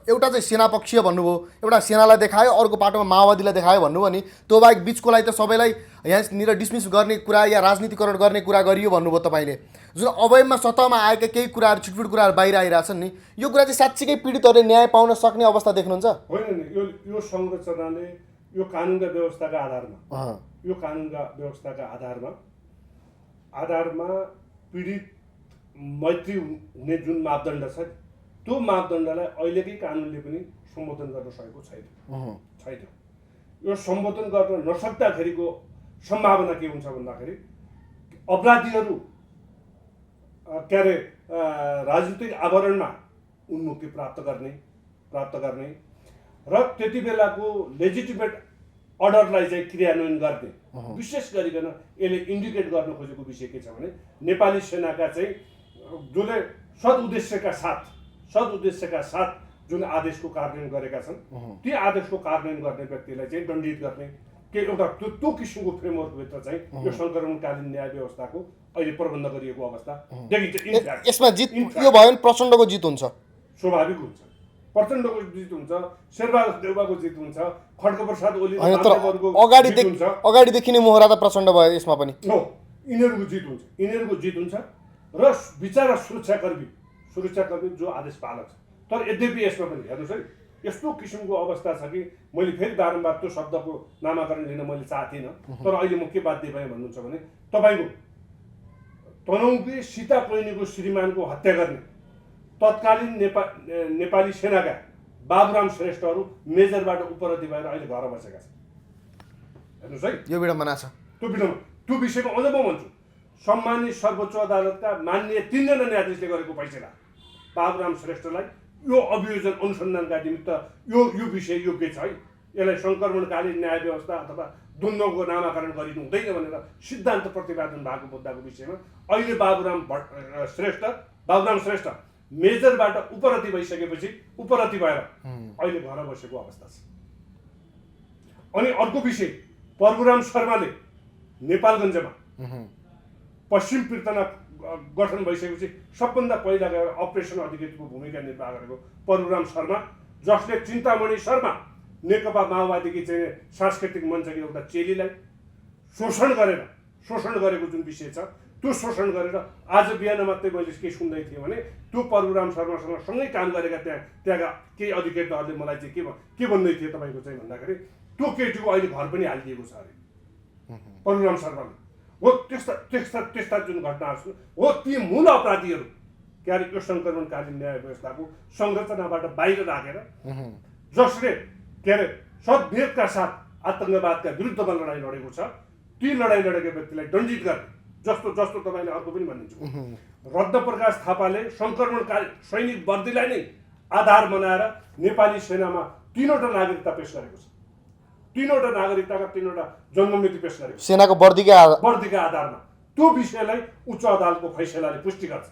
एउटा चाहिँ सेना पक्षीय भन्नुभयो, एउटा सेनालाई देखायो, अर्को पाटोमा माओवादीलाई देखायो भन्नुभयो नि, त्यो बाहेक बिचकोलाई त सबैलाई यहाँनिर डिसमिस गर्ने कुरा या राजनीतिकरण गर्ने कुरा गरियो भन्नुभयो तपाईँले। जुन अवयवमा सतहमा आएका केही कुराहरू छिटफिट कुराहरू बाहिर आइरहेछन् नि, यो कुरा चाहिँ साँच्चीकै पीडितहरूले न्याय पाउन सक्ने अवस्था देख्नुहुन्छ? होइन नि, यो संरचनाले यो कानुनका व्यवस्थाका आधारमा पीडित मैत्री हुने जुन मापदण्ड छ त्यो मापदण्डलाई अहिलेकै कानुनले पनि सम्बोधन गर्न सकेको छैन। यो सम्बोधन गर्न नसक्दाखेरिको सम्भावना के हुन्छ भन्दाखेरि अपराधीहरू के अरे राजनीतिक आवरणमा उन्मुक्ति प्राप्त गर्ने र त्यति बेलाको लेजिटिमेट अर्डरलाई चाहिँ क्रियान्वयन गर्ने। विशेष गरिकन यसले इन्डिकेट गर्न खोजेको विषय के छ भने नेपाली सेनाका चाहिँ जसले सदउद्देश्यका साथ जुन आदेशको कार्यान्वयन गरेका छन्, ती आदेशको कार्यान्वयन गर्ने व्यक्तिलाई चाहिँ दण्डित गर्ने के एउटा त्यो किसिमको फ्रेमवर्कभित्र चाहिँ यो सङ्क्रमणकालीन न्याय व्यवस्थाको अहिले प्रबन्ध गरिएको अवस्था देखिन्छ। यसमा जित यो भयो भने प्रचण्डको जित हुन्छ, स्वाभाविक हुन्छ। प्रचण्डको जित हुन्छ, शेरबहादुर देउवाको जित हुन्छ, खड्गप्रसाद ओली अगाडिदेखि नै मोहरा त प्रचण्ड भयो यसमा पनि हो। यिनीहरूको जित हुन्छ र बिचारा सुरक्षाकर्मी जो आदेश पालक छ। तर यद्यपि यसमा पनि हेर्नुहोस् है, यस्तो किसिमको अवस्था छ कि मैले फेरि बारम्बार त्यो शब्दको नामाकरण लिन मैले चाहदिनँ, तर अहिले म के बाध्य भएँ भन्नुहुन्छ भने तपाईँको तनहुँकी सीता कोइनीको श्रीमानको हत्या गर्ने तत्कालीन नेपाली सेनाका बाबुराम श्रेष्ठहरू मेजरबाट उपरति भएर अहिले घर बसेका छन्। हेर्नुहोस् है, यो विडम्बना छ। त्यो विषयमा अझ म भन्छु, सम्मानित सर्वोच्च अदालतका माननीय 3 जना न्यायाधीशले गरेको फैसला बाबुराम श्रेष्ठलाई यो अभियोजन अनुसन्धानका निमित्त यो विषय योग्य छ है, यसलाई सङ्क्रमणकालीन न्याय व्यवस्था अथवा द्वन्द्वको नामाकरण गरिनु हुँदैन भनेर सिद्धान्त प्रतिपादन भएको मुद्दाको विषयमा अहिले बाबुराम श्रेष्ठ मेजरबाट उपरति भइसकेपछि उपरति भएर अहिले घर बसेको अवस्था छ। अनि अर्को विषय, परशुराम शर्माले नेपालगञ्जमा पश्चिम पीर्तना गठन भइसकेपछि सबभन्दा पहिला गएर अपरेसन अधिकृतको भूमिका निर्वाह गरेको परशुराम शर्मा, जसले चिन्तामणि शर्मा नेकपा माओवादीकी चाहिँ सांस्कृतिक मञ्चकी एउटा चेलीलाई शोषण गरेको जुन विषय छ, त्यो शोषण गरेर आज बिहान मात्रै मैले के सुन्दै थिएँ भने त्यो परशुराम शर्मासँग सँगै काम गरेका त्यहाँका केही अधिकृतहरूले मलाई चाहिँ के भन्दै थिए तपाईँको चाहिँ भन्दाखेरि त्यो केटीको अहिले घर पनि हालिदिएको छ अरे परशुराम शर्माले। हो त्यस्ता जुन घटनाहरू हो, ती मूल अपराधीहरू के अरे यो सङ्क्रमणकालीन न्याय व्यवस्थाको संरचनाबाट बाहिर राखेर जसले के अरे सद्भावका साथ आतङ्कवादका विरुद्धमा लडाइँ लडेको छ, ती लडाइँ लडेको व्यक्तिलाई दण्डित गर्ने। जस्तो तपाईँले अर्को पनि भनिदिन्छु, रत्नप्रकाश थापाले सङ्क्रमणकालीन सैनिक वर्दीलाई नै आधार बनाएर नेपाली सेनामा 3वटा नागरिकता पेश गरेको छ। 3वटा नागरिकताका 3वटा जन्ममिति पेश गरेको सेनाको वर्दीका आधारमा। त्यो विषयलाई उच्च अदालतको फैसलाले पुष्टि गर्छ।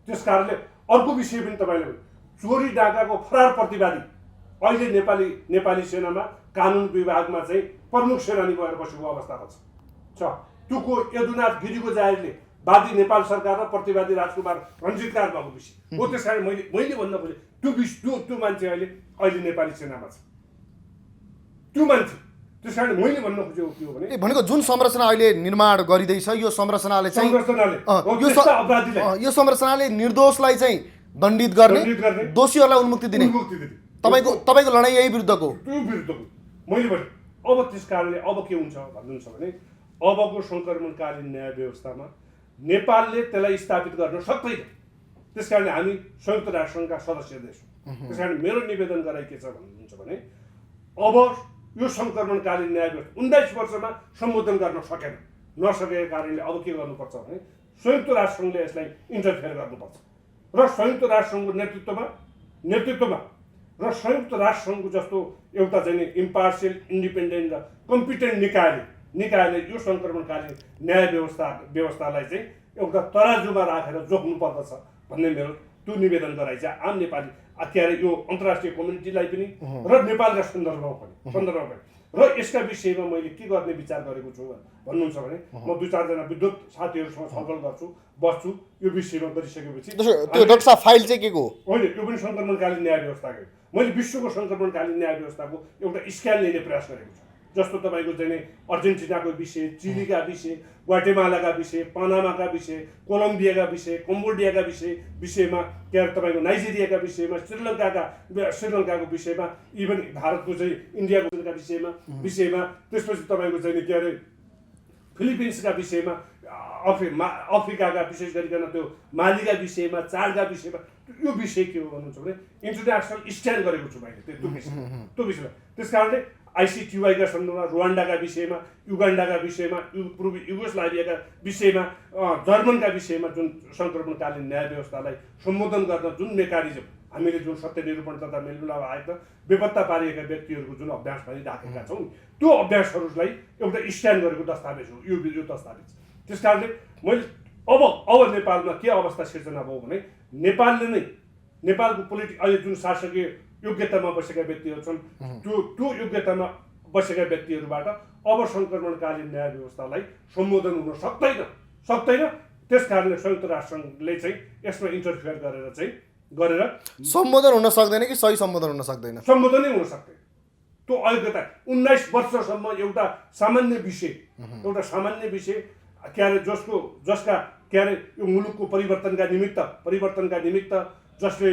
त्यस कारणले अर्को विषय पनि तपाईँले चोरी डाकाको फरार प्रतिवादी अहिले नेपाली सेनामा कानुन विभागमा चाहिँ प्रमुख सेनानी भएर बसेको अवस्थामा छ। त्योको यदुनाथ गिरीको जागिरले वादी नेपाल सरकार र प्रतिवादी राजकुमार रञ्जितकार भएको विषय हो। त्यस कारण मैले भन्न खोजेँ त्यो मान्छे अहिले नेपाली सेनामा छ, त्यो मान्छे। त्यस कारण मैले भन्न खोजेको के हो भनेको जुन संरचना अहिले निर्माण गरिँदैछ यो संरचनाले निर्दोषलाई चाहिँ दण्डित गर्ने, दोषीहरूलाई उन्मुक्ति दिने तपाईँको लडाइँ यही विरुद्धको मैले भने। अब त्यस कारणले अब के हुन्छ भन्नुहुन्छ भने अबको सङ्क्रमणकालीन न्याय व्यवस्थामा नेपालले त्यसलाई स्थापित गर्न सक्दैन। त्यस कारणले हामी संयुक्त राष्ट्रसङ्घका सदस्य देश हौँ। त्यस कारण मेरो निवेदन गराइ के छ भन्नुहुन्छ भने अब यो सङ्क्रमणकालीन न्याय व्यवस्था 19 वर्षमा सम्बोधन गर्न सकेन। नसकेको कारणले अब के गर्नुपर्छ भने संयुक्त राष्ट्रसङ्घले यसलाई इन्टरफेयर गर्नुपर्छ र संयुक्त राष्ट्रसङ्घको नेतृत्वमा र संयुक्त राष्ट्रसङ्घको जस्तो एउटा चाहिँ इम्पार्सियल इन्डिपेन्डेन्ट र कम्पिटेन्ट निकायले यो सङ्क्रमणकालीन न्याय व्यवस्थालाई चाहिँ एउटा तराजुमा राखेर जोख्नु पर्दछ भन्ने मेरो त्यो निवेदन गराइ चाहिँ आम नेपाली के अरे यो अन्तर्राष्ट्रिय कम्युनिटीलाई पनि र नेपालका सन्दर्भमा पनि र यसका विषयमा मैले के गर्ने विचार गरेको छु भन्नुहुन्छ भने म 2-4 जना विद्युत साथीहरूसँग छलफल गर्छु, बस्छु, यो विषयमा गरिसकेपछि त्यो डाक्टर साहब फाइल चाहिँ के को होइन, यो पनि सङ्क्रमणकालीन न्याय व्यवस्थाको मैले विश्वको सङ्क्रमणकालीन न्याय व्यवस्थाको एउटा स्क्यान लिने प्रयास गरेको छु। जस्तो तपाईँको चाहिँ अर्जेन्टिनाको विषय, चिलीका विषय, ग्वाटेमालाका विषय, पनामाका विषय, कोलम्बियाका विषय, कम्बोडियाका विषयमा के अरे तपाईँको नाइजेरियाका विषयमा, श्रीलङ्काको विषयमा, इभन भारतको चाहिँ इन्डियाको विषयमा त्यसपछि तपाईँको चाहिँ के अरे फिलिपिन्सका विषयमा, अफ्रिकाका विशेष गरिकन त्यो मालीका विषयमा, चाडका विषयमा यो विषय के हो भन्नुहुन्छ भने इन्टरनेसनल स्ट्यान्ड गरेको छु मैले त्यो विषयमा। त्यस कारणले आइसिटिवाईका सन्दर्भमा, रुवान्डाका विषयमा, युगान्डाका विषयमा, पूर्वी युगोस्लाभियाका विषयमा, जर्मनका विषयमा जुन सङ्क्रमणकालीन न्याय व्यवस्थालाई सम्बोधन गर्न जुन मेकानिजम हामीले जुन सत्य निरूपण तथा मेलमिलाप आएको बेपत्ता पारिएका व्यक्तिहरूको जुन अभ्यास पनि राखेका छौँ त्यो अभ्यासहरूलाई एउटा स्ट्यान्ड गरेको दस्तावेज हो यो दस्तावेज। त्यस कारणले मैले अब नेपालमा के अवस्था सिर्जना भयो भने नेपालको अहिले जुन शासकीय योग्यतामा बसेका व्यक्तिहरू छन् त्यो योग्यतामा बसेका व्यक्तिहरूबाट अब सङ्क्रमणकालीन न्याय व्यवस्थालाई सम्बोधन हुन सक्दैन। त्यस कारणले संयुक्त राष्ट्रसङ्घले चाहिँ यसमा इन्टरफेयर गरेर सम्बोधन हुन सक्दैन कि सही सम्बोधन हुन सक्दैन? सम्बोधनै हुन सक्दैन। त्यो अयोग्यता 19 वर्षसम्म एउटा सामान्य विषय के अरे जसका के अरे यो मुलुकको परिवर्तनका निमित्त जसले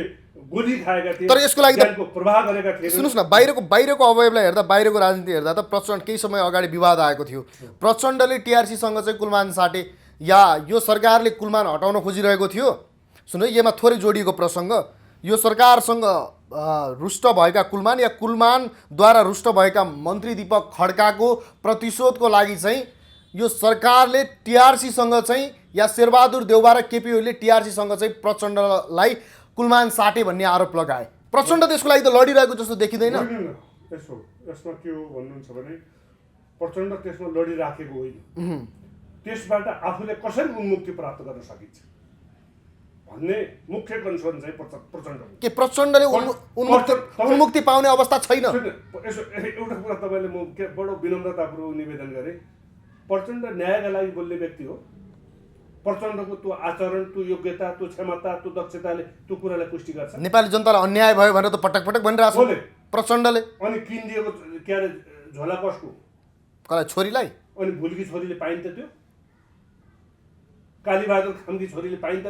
गोली खाएका थिए, तर यसको लागि प्रवाह गरेका थिए। सुन्नुहोस् न, बाहिरको अवयवलाई हेर्दा, बाहिरको राजनीति हेर्दा त प्रचण्ड केही समय अगाडि विवाद आएको थियो। प्रचण्डले टिआरसीसँग चाहिँ कुलमान साटे या यो सरकारले कुलमान हटाउन खोजिरहेको थियो। सुन्नु, यसमा थोरै जोडिएको प्रसङ्ग, यो सरकारसँग रुष्ट भएका कुलमान या कुलमानद्वारा रुष्ट भएका मन्त्री दीपक खड्काको प्रतिशोधको लागि चाहिँ यो सरकारले टिआरसीसँग चाहिँ या शेरबहादुर देउवा र केपी ओलीले टिआरसीसँग चाहिँ प्रचण्डलाई कुलमान साटे भन्ने आरोप लगाए। प्रचण्ड त्यसको लागि त लडिरहेको जस्तो देखिँदैन। यसमा के हो भन्नुहुन्छ भने प्रचण्ड त्यसमा लडिराखेको होइन, त्यसबाट आफूले कसरी उन्मुक्ति प्राप्त गर्न सकिन्छ भन्ने मुख्य कन्सर्न चाहिँ प्रचण्ड हो। के प्रचण्डले उन्मुक्ति पाउने अवस्था छैन? यसो एउटा कुरा तपाईँले म बडो विनम्रतापूर्वक निवेदन गरेँ, प्रचण्ड न्यायका लागि बोल्ने व्यक्ति हो। प्रचण्डको त्यो आचरण, त्यो योग्यता, त्यो क्षमता, त्यो दक्षताले त्यो कुरालाई पुष्टि गर्छ। नेपाली जनतालाई अन्याय भयो भनेर त पटक भनिरहेको छ प्रचण्डले। अनि किनिदिएको के अरे झोला कसको? कसलाई? छोरीलाई। अनि भुलकी छोरीले पाइन्छ त्यो? कालीबहादुर खामकी छोरीले पाइन्छ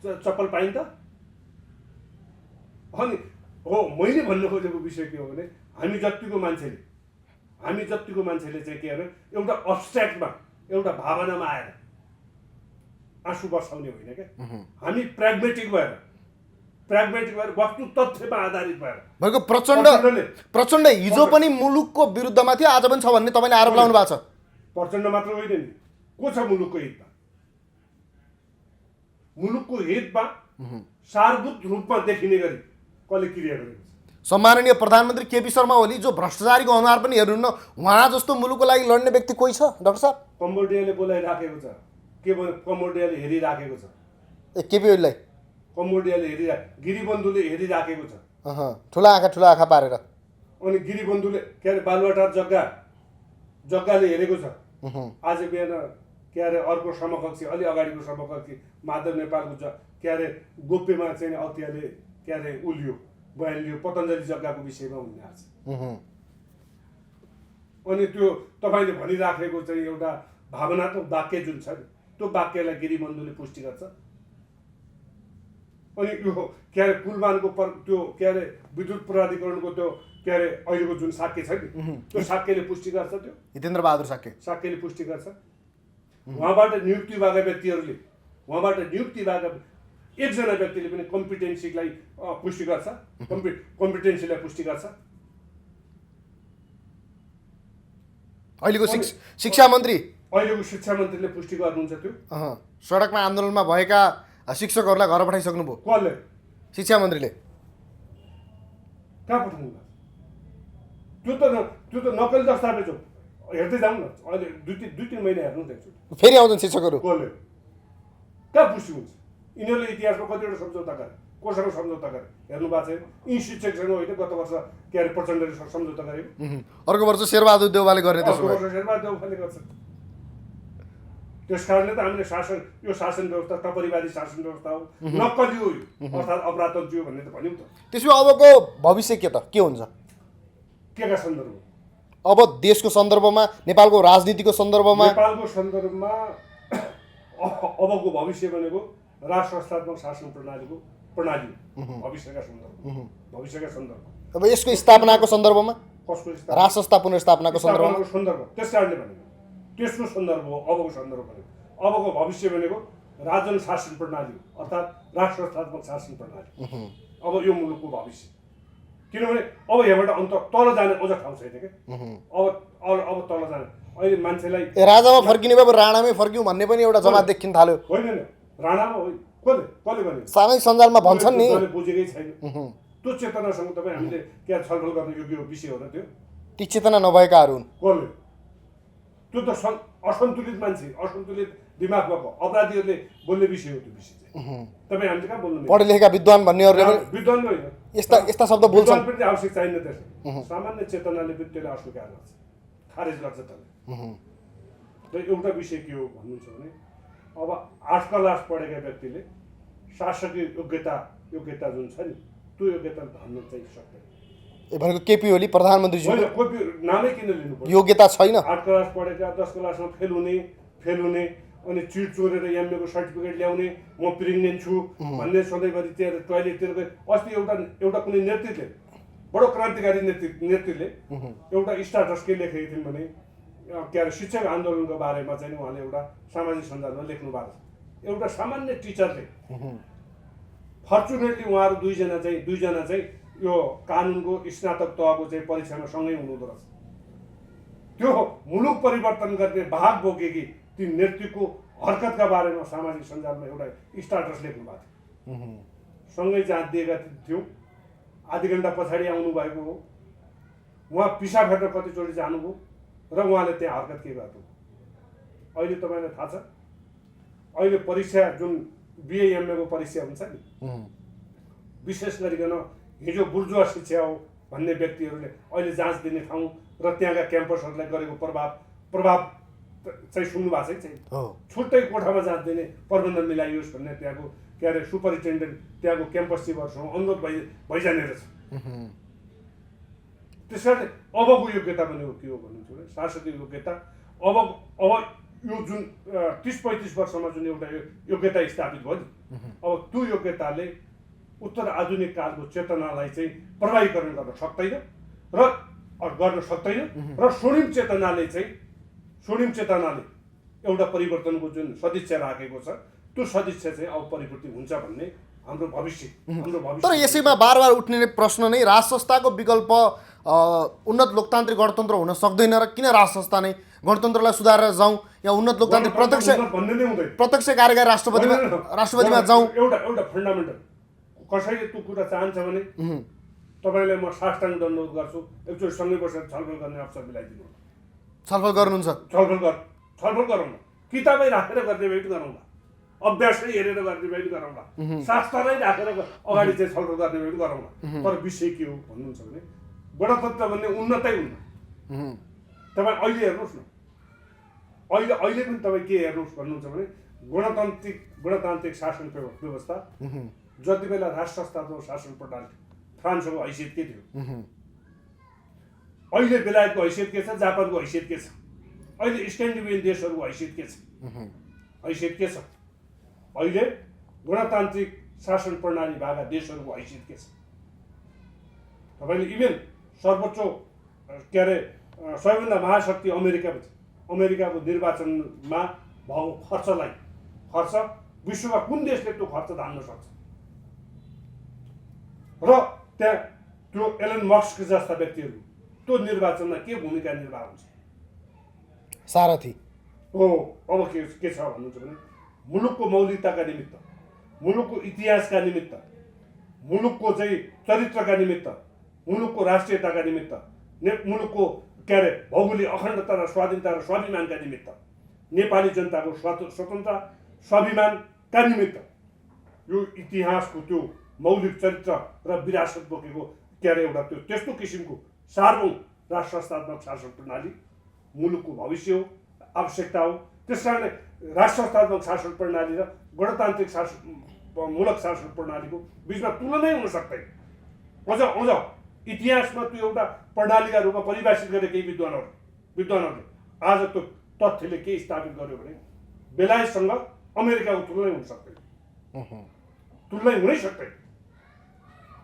चप्पल पाइन्छ? अनि हो, मैले भन्नु खोजेको विषय के हो भने हामी जतिको मान्छेले चाहिँ के अरे एउटा अब्स्ट्र्याक्टमा, एउटा भावनामा आएर आँसु बर्साउने होइन क्या। हामी प्राग्मेटिक भएर वस्तु तथ्यमा आधारित भएर भएको प्रचण्ड हिजो पनि मुलुकको विरुद्धमा थियो, आज पनि छ भन्ने तपाईँले आरोप लगाउनु भएको छ। प्रचण्ड मात्र होइन नि, को छ मुलुकको हितमा? मुलुकको हितमा सारभूत रूपमा देखिने गरी कसले क्रिया गरेको छ? सम्माननीय प्रधानमन्त्री केपी शर्मा ओली, जो भ्रष्टाचारीको अनुहार पनि हेर्नुहुन्न, उहाँ जस्तो मुलुकको लागि लड्ने व्यक्ति कोही छ डाक्टर साहब? कम्बोडियाले बोलाइराखेको छ, कम्बोडियाले हेरिराखेको छ, केपी ओलीलाई कम्बोडियाले गिरिबन्धुले हेरिराखेको छ, ठुला आँखा पारेर। अनि गिरिबन्धुले के अरे बालुवाटार जग्गाले हेरेको छ। आज बिहान के अरे अर्को समकक्षी, अलि अगाडिको समकक्षी माधव नेपालको के अरे गोप्यमा चाहिँ औतियाले के अरे बयान लियो पतञ्जली जग्गाको विषयमा हुने आज। अनि त्यो तपाईँले भनिराखेको चाहिँ एउटा भावनात्मक वाक्य जुन छ त्यो वाक्यलाई गिरिबन्धुले पुष्टि गर्छ। अनि यो के अरे कुलमानको त्यो के अरे विद्युत प्राधिकरणको त्यो के अरे अहिलेको जुन साक्य छ नि त्यो साक्यले पुष्टि गर्छ। त्यो हितेन्द्र बहादुर साक्यले पुष्टि गर्छ। उहाँबाट नियुक्ति भएका एकजना व्यक्तिले पनि कम्पिटेन्सीलाई पुष्टि गर्छ, कम्पिटेन्सीलाई पुष्टि गर्छ। अहिलेको शिक्षा मन्त्री पुष्टि गर्नुहुन्छ त्यो। सडकमा आन्दोलनमा भएका शिक्षकहरूलाई घर पठाइसक्नुभयो। कसले? शिक्षा मन्त्रीले। कहाँ पठाउनु भएको? त्यो त नक्कली दस्तावेज हो। हेर्दै जाउँ न, अहिले दुई तिन महिना हेर्नु देख्छु। फेरि आउँछन् शिक्षकहरू। कसले? कहाँ पुष्टि हुन्छ? यिनीहरूले इतिहासमा कतिवटा सम्झौता गरे, कोसँग सम्झौता गरे हेर्नु भएको छैन। यी शिक्षकसँग होइन गत वर्ष के अरे प्रचण्डले सम्झौता गरेको। अर्को वर्ष शेरबहादुर देउवाले गर्ने। शेरबहादुर देउवाले गर्छ। त्यस कारणले त हामीले यो शासन व्यवस्था टपरीवादी शासन व्यवस्था हो, नक्कली हो, अर्थात् अपराधतन्त्री हो भन्ने त भन्यौँ त। त्यसो अबको भविष्य के त के हुन्छ? केका सन्दर्भ? अब देशको सन्दर्भमा, नेपालको राजनीतिको सन्दर्भमा अबको भविष्य भनेको राष्ट्र संस्थात्मक शासन प्रणाली भविष्यका सन्दर्भ। अब यसको स्थापनाको सन्दर्भमा, कसको राष्ट्र संस्था पुनर्स्थापनाको सन्दर्भमा त्यस कारणले भनेको त्यसको सन्दर्भ हो। अबको सन्दर्भ भनेको, अबको भविष्य भनेको राजन शासन प्रणाली हो, अर्थात् राष्ट्र संस्थात्मक शासन प्रणाली। अब यो मुलुकको भविष्य, किनभने अब यहाँबाट अन्त तल जाने अझ ठाउँ छैन क्या। अब तल जाने अहिले मान्छेलाई राजामा फर्किने भए राणामै फर्क्यौँ भन्ने पनि एउटा जमात देखिन थाल्यो। होइन राणामा होइन, कसले भने? सामाजिक सञ्जालमा भन्छन् नि। बुझेकै छैन त्यो चेतनासँग। तपाईँ हामीले क्या छलफल गर्न योग्य विषय हो र त्यो? ती चेतना नभएकाहरू हुन्। कसले? त्यो त असन्तुलित मान्छे, असन्तुलित दिमाग भएको अपराधीहरूले बोल्ने विषय हो त्यो विषय चाहिँ। तपाईँ हामीले कहाँ बोल्नु? पढे लेखेका विद्वान भन्नेहरूले विद्वान होइन, यस्ता शब्द बोल्छन्। पनि आवश्यक चाहिन्न। त्यसले सामान्य चेतनाले पनि त्यसले अस्वीकार गर्छ, खारेज गर्छ त्यसले। र एउटा विषय के हो भन्नुहुन्छ भने, अब 8 क्लास पढेका व्यक्तिले शासकीय योग्यता जुन छ नि, त्यो योग्यता भन्न चाहिँ सक्दैन। भनेको केपी ओली प्रधानमन्त्रीजी नामै किन लिनु पर्यो? योग्यता छैन। 8 क्लास पढेका 10 क्लासमा फेल हुने अनि चिट चोरेर एमएको सर्टिफिकेट ल्याउने, म प्रेग्नेन्ट छु भन्ने सधैँभरि टोयलेटतिर गए। अस्ति एउटा कुनै नेतृत्वले, बडो क्रान्तिकारी नेतृत्वले एउटा स्टाटस के लेखेको थिइन् भने, के अरे शिक्षक आन्दोलनको बारेमा चाहिँ उहाँले एउटा सामाजिक सञ्जालमा लेख्नु भएको छ। एउटा सामान्य टिचरले फर्चुनेटली उहाँहरू दुईजना चाहिँ यो कानुनको स्नातक तहको चाहिँ परीक्षामा सँगै हुनुहुँदो रहेछ। त्यो मुलुक परिवर्तन गर्ने भाग बोकेकी ती नेतृत्वको हरकतका बारेमा सामाजिक सञ्जालमा एउटा स्टाटस लेख्नु भएको थियो। सँगै जाँच दिएका थियौँ। आधी घन्टा पछाडि आउनुभएको हो। उहाँ पिसाब फेर्न कतिचोटि जानुभयो र उहाँले त्यहाँ हरकत के गर्नु। अहिले तपाईँलाई थाहा छ, अहिले परीक्षा जुन बिए एमएको परीक्षा हुन्छ नि, विशेष गरिकन हिजो बुर्जुवा शिक्षा हो भन्ने व्यक्तिहरूले अहिले जाँच दिने ठाउँ र त्यहाँका क्याम्पसहरूलाई गरेको प्रभाव चाहिँ सुन्नु भएको छैन। छुट्टै कोठामा जाँच दिने प्रबन्ध मिलाइयोस् भन्ने त्यहाँको के अरे सुपरिन्टेन्डेन्ट त्यहाँको क्याम्पस चिफहरूसँग अनुरोध भइजाने रहेछ। त्यस कारण अबको योग्यता भनेको के हो भन्नुहुन्छ भने, शासकीय योग्यता। अब यो जुन 30-35 वर्षमा जुन एउटा योग्यता स्थापित भयो नि, अब त्यो योग्यताले उत्तर आधुनिक कालको चेतनालाई चाहिँ प्रभावीकरण गर्न सक्दैन र स्वर्णिम चेतनाले एउटा परिवर्तनको जुन सदिच्छा राखेको छ, त्यो सदिच्छा चाहिँ अब परिवर्तन हुन्छ भन्ने हाम्रो भविष्य। तर यसैमा बार उठ्ने प्रश्न नै राज संस्थाको विकल्प उन्नत लोकतान्त्रिक गणतन्त्र हुन सक्दैन र किन राज संस्था नै गणतन्त्रलाई सुधारेर जाउँ या उन्नत लोकतान्त्रिक प्रत्यक्ष कार्यकारी राष्ट्रपतिमा जाउँ? एउटा फन्डामेन्टल कसैले त्यो कुरा चाहन्छ भने तपाईँलाई म साष्टाङ्ग दण्डवत गर्छु, एकचोटि सँगै बसेर छलफल गर्ने अवसर मिलाइदिनु। छलफल गर्नुहुन्छ? छलफल गरौँ न। किताबै राखेर गर्ने भेट गरौँ न, अभ्यासै हेरेर गर्ने भेट गरौँ न, शास्त्रलाई राखेर अगाडि चाहिँ छलफल गर्ने भेट गरौँ न। तर विषय के हो भन्नुहुन्छ भने, गणतन्त्र भन्ने उन्नतै हुन्न। तपाईँ अहिले हेर्नुहोस् न, अहिले पनि तपाईँ के हेर्नुहोस् भन्नुहुन्छ भने, गणतान्त्रिक शासन व्यवस्था जति बेला राष्ट्र संस्थाको शासन प्रणाली फ्रान्सको हैसियत के थियो, अहिले बेलायतको हैसियत के छ, जापानको हैसियत के छ, अहिले स्क्यान्डिनेभियन देशहरूको हैसियत के छ, अहिले गणतान्त्रिक शासन प्रणाली भएका देशहरूको हैसियत के छ। तपाईँले इभेन सर्वोच्च के अरे सबैभन्दा महाशक्ति अमेरिकाको निर्वाचनमा भएको खर्च विश्वमा कुन देशले त्यो खर्च धान्न सक्छ? र त्यहाँ त्यो एलन मस्क जस्ता व्यक्तिहरू त्यो निर्वाचनमा के भूमिका निर्वाह हुन्छ? सारथी हो। अब के छ भन्नुहुन्छ भने मुलुकको मौलिकताका निमित्त, मुलुकको इतिहासका निमित्त, मुलुकको चाहिँ चरित्रका निमित्त, मुलुकको राष्ट्रियताका निमित्त, मुलुकको भौगोलिक अखण्डता र स्वाधीनता र स्वाभिमानका निमित्त, नेपाली जनताको स्वतन्त्रता स्वाभिमानका निमित्त यो इतिहासको त्यो मौलिक चरित्र र विरासत बोकेको एउटा त्यो त्यस्तो किसिमको सार्वभौम राष्ट्र संस्थात्मक शासन प्रणाली मुलुकको भविष्य हो, आवश्यकता हो। त्यस कारणले राष्ट्र संस्थात्मक शासन प्रणाली र गणतान्त्रिक मूलक शासन प्रणालीको बिचमा तुलनै हुन सक्दैन। अझ इतिहासमा त्यो एउटा प्रणालीका रूपमा परिभाषित गरे केही विद्वानहरूले आज त्यो तथ्यले के स्थापित गर्यो भने बेलायतसँग अमेरिकाको तुलनै हुन सक्दैन, तुलनै हुनै सक्दैन।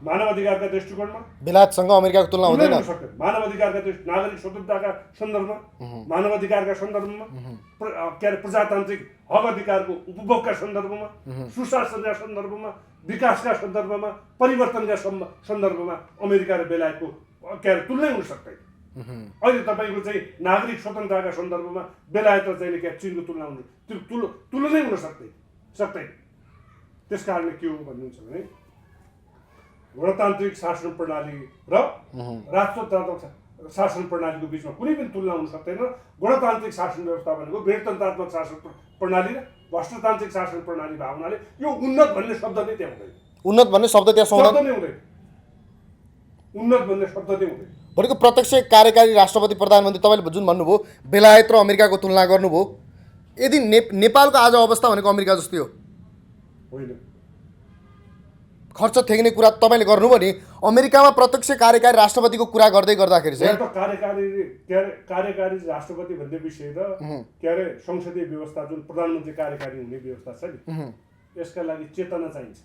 मानवाधिकारका दृष्टिकोणमा बेलायतसँग अमेरिकाको तुलना हुँदैन। मानवाधिकारका नागरिक स्वतन्त्रताका सन्दर्भमा, मानवाधिकारका सन्दर्भमा, प्रजातान्त्रिक हक अधिकारको उपभोगका सन्दर्भमा, सुशासनका सन्दर्भमा, विकासका सन्दर्भमा, परिवर्तनका सन्दर्भमा अमेरिका र बेलायतको तुलनै हुन सक्दैन। अहिले तपाईँको चाहिँ नागरिक स्वतन्त्रताका सन्दर्भमा बेलायत र चाहिँ चीनको तुलना हुनु तुलनै हुन सक्दैन। त्यस कारणले के हो भन्नुहुन्छ भने गणतान्त्रिक शासन प्रणाली र राष्ट्रतान्त्रिक शासन प्रणालीको बिचमा कुनै पनि तुलना हुन सक्दैन। गणतान्त्रिक शासन व्यवस्था भनेको गणतन्त्रात्मक शासन प्रणाली र राष्ट्रतान्त्रिक शासन प्रणाली भएको हुनाले यो उन्नत भन्ने शब्द नै त्यहाँ हुँदैन। उन्नत भन्ने शब्द त्यहाँ हुँदैन। उन्नत भन्ने शब्द नै हुँदैन। भनेको प्रत्यक्ष कार्यकारी राष्ट्रपति प्रधानमन्त्री तपाईँले जुन भन्नुभयो बेलायत र अमेरिकाको तुलना गर्नुभयो, यदि नेपालको आज अवस्था भनेको अमेरिका जस्तै हो होइन? खर्च थ्याक्ने कुरा तपाईँले गर्नुभयो नि, अमेरिकामा प्रत्यक्ष कार्यकारी राष्ट्रपतिको कुरा गर्दै गर्दाखेरि चाहिँ कार्यकारी राष्ट्रपति भन्ने विषय र संसदीय व्यवस्था जुन प्रधानमन्त्री कार्यकारी हुने व्यवस्था छ नि, यसका लागि चेतना चाहिन्छ।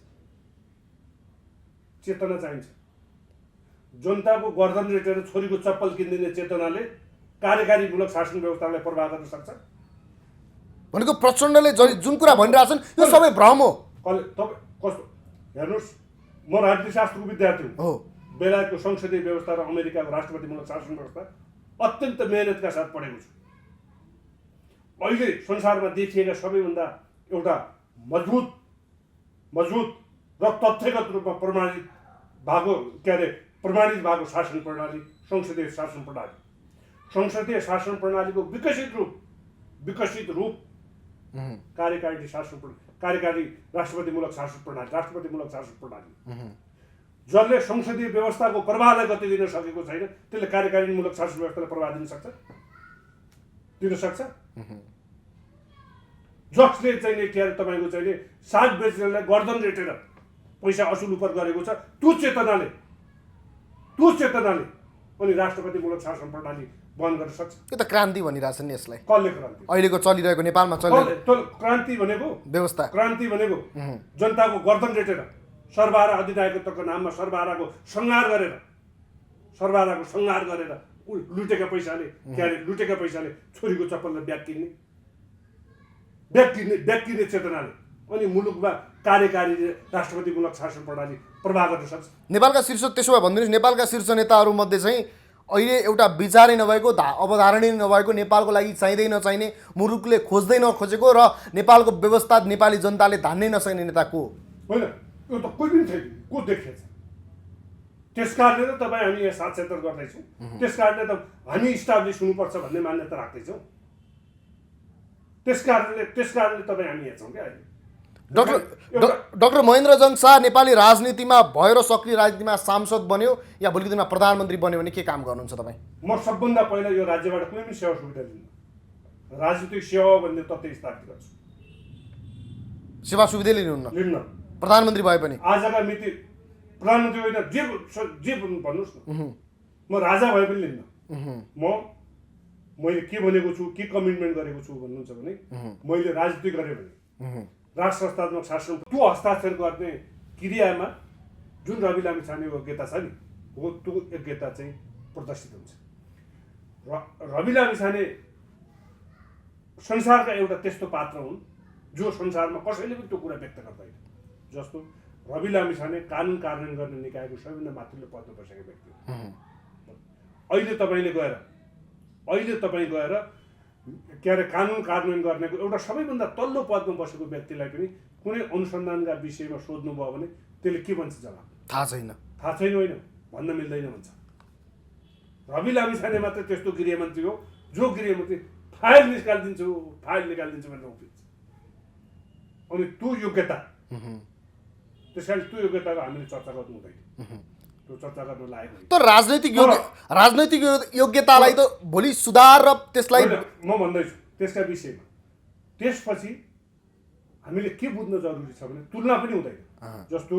जनताको गर्दन रेटेर छोरीको चप्पल किनिदिने चेतनाले कार्यकारी मूलक शासन व्यवस्थालाई प्रभाव गर्न सक्छ? भनेको प्रचण्डले जुन कुरा भनिरहेछन् यो सबै भ्रम हो। तपाईँ कस्तो हेर्नुहोस्, म राजनीतिशास्त्रको विद्यार्थी हो। बेलायतको संसदीय व्यवस्था र अमेरिकाको राष्ट्रपतिमूलक शासन व्यवस्था अत्यन्त मेहनतका साथ पढेको छु। अहिले संसारमा देखिएका सबैभन्दा एउटा मजबुत र तथ्यगत रूपमा प्रमाणित भएको शासन प्रणाली संसदीय शासन प्रणाली। संसदीय शासन प्रणालीको विकसित रूप कार्यकारी राष्ट्रपतिमूलक शासन प्रणाली जसले संसदीय व्यवस्थाको प्रभावलाई गति दिन सकेको छैन, त्यसले कार्यकारी मूलक शासन व्यवस्थालाई प्रभाव दिन सक्छ? जसले चाहिँ तपाईँको चाहिँ साग बेच्नेलाई गर्दन रेटेर पैसा असुल उपर गरेको छ, त्यो चेतनाले पनि राष्ट्रपतिमूलक शासन प्रणाली बन्द गर्न सक्छ? यो त क्रान्ति भनिरहेछ नि यसलाई। कसले क्रान्ति? अहिलेको चलिरहेको नेपालमा चलिरहेको क्रान्ति भनेको व्यवस्था, क्रान्ति भनेको जनताको गर्दन रेटेर सर्वहारा अधिनायकत्वको नाममा सर्वहाराको संहार गरेर लुटेका पैसाले छोरीको चप्पललाई ब्याग किन्ने चेतनाले अनि मुलुकमा कार्यकारी राष्ट्रपतिमूलक शासन प्रणाली प्रभाव गर्न सक्छ? नेपालका शीर्ष, त्यसो भए भनिदिनुहोस्, नेपालका शीर्ष नेताहरूमध्ये चाहिँ अहिले एउटा विचारै नभएको, अवधारणै नभएको, नेपालको लागि चाहिँदै नचाहिने, मुलुकले खोज्दै नखोजेको र नेपालको व्यवस्था नेपाली जनताले धान्नै नसक्ने नेता को होइन? यो त कोही पनि छैन। को देखिएछ? त्यस कारणले त तपाईँ हामी यहाँ साक्षात्कार गर्दैछौँ। त्यस कारणले त हामी इस्टाब्लिस हुनुपर्छ भन्ने मान्यता राख्दैछौँ। त्यस कारणले तपाईँ हामी यहाँ छौँ क्या। अहिले डाक्टर महेन्द्रजन शाह नेपाली राजनीतिमा भयो र सक्रिय राजनीतिमा सांसद बन्यो या भोलिको दिनमा प्रधानमन्त्री बन्यो भने के काम गर्नुहुन्छ तपाईँ? म सबभन्दा पहिला यो राज्यबाट कुनै पनि सेवा सुविधा लिन्न, राजनीतिक सेवा भन्ने तथ्य स्थापित गर्छु। सेवा सुविधा लिन्न प्रधानमन्त्री भए पनि? आजका मिति प्रधानमन्त्री होइन, जे भन्नुहोस् न, म राजा भए पनि लिन्न। मैले के भनेको छु, के कमिटमेन्ट गरेको छु भन्नुहुन्छ भने मैले राजनीति गरेँ भने राष्ट्र संस्थात्मक शासन त्यो हस्ताक्षर गर्ने क्रियामा जुन रवि लामिछानेको योग्यता छ नि, हो त्यो योग्यता चाहिँ प्रदर्शित हुन्छ। रवि लामिछाने संसारका एउटा त्यस्तो पात्र हुन् जो संसारमा कसैले पनि त्यो कुरा व्यक्त गर्दैन। जस्तो रवि लामिछाने कानुन कार्यान्वयन गर्ने निकायको सबैभन्दा माथिल्लो पदमा बसेको व्यक्ति हो। अहिले तपाईँ गएर के अरे कानुन कार्यान्वयन गर्नेको एउटा सबैभन्दा तल्लो पदमा बसेको व्यक्तिलाई पनि कुनै अनुसन्धानका विषयमा सोध्नुभयो भने त्यसले के भन्छ जवाब थाहा छैन होइन भन्न मिल्दैन भन्छ। रवि लामिछाने मात्र त्यस्तो गृहमन्त्री हो जो गृहमन्त्री फाइल निकालिदिन्छु भनेर उभिन्छ। अनि त्यो योग्यता त्यसैले त्यो योग्यताको हामीले चर्चा गर्नु हुँदैन, त्यो चर्चा गर्न लायक होइन। तर राजनैतिक योग्यतालाई त भोलि सुधार र त्यसलाई म भन्दैछु त्यसका विषयमा। त्यसपछि हामीले के बुझ्न जरुरी छ भने तुलना पनि हुँदैन। जस्तो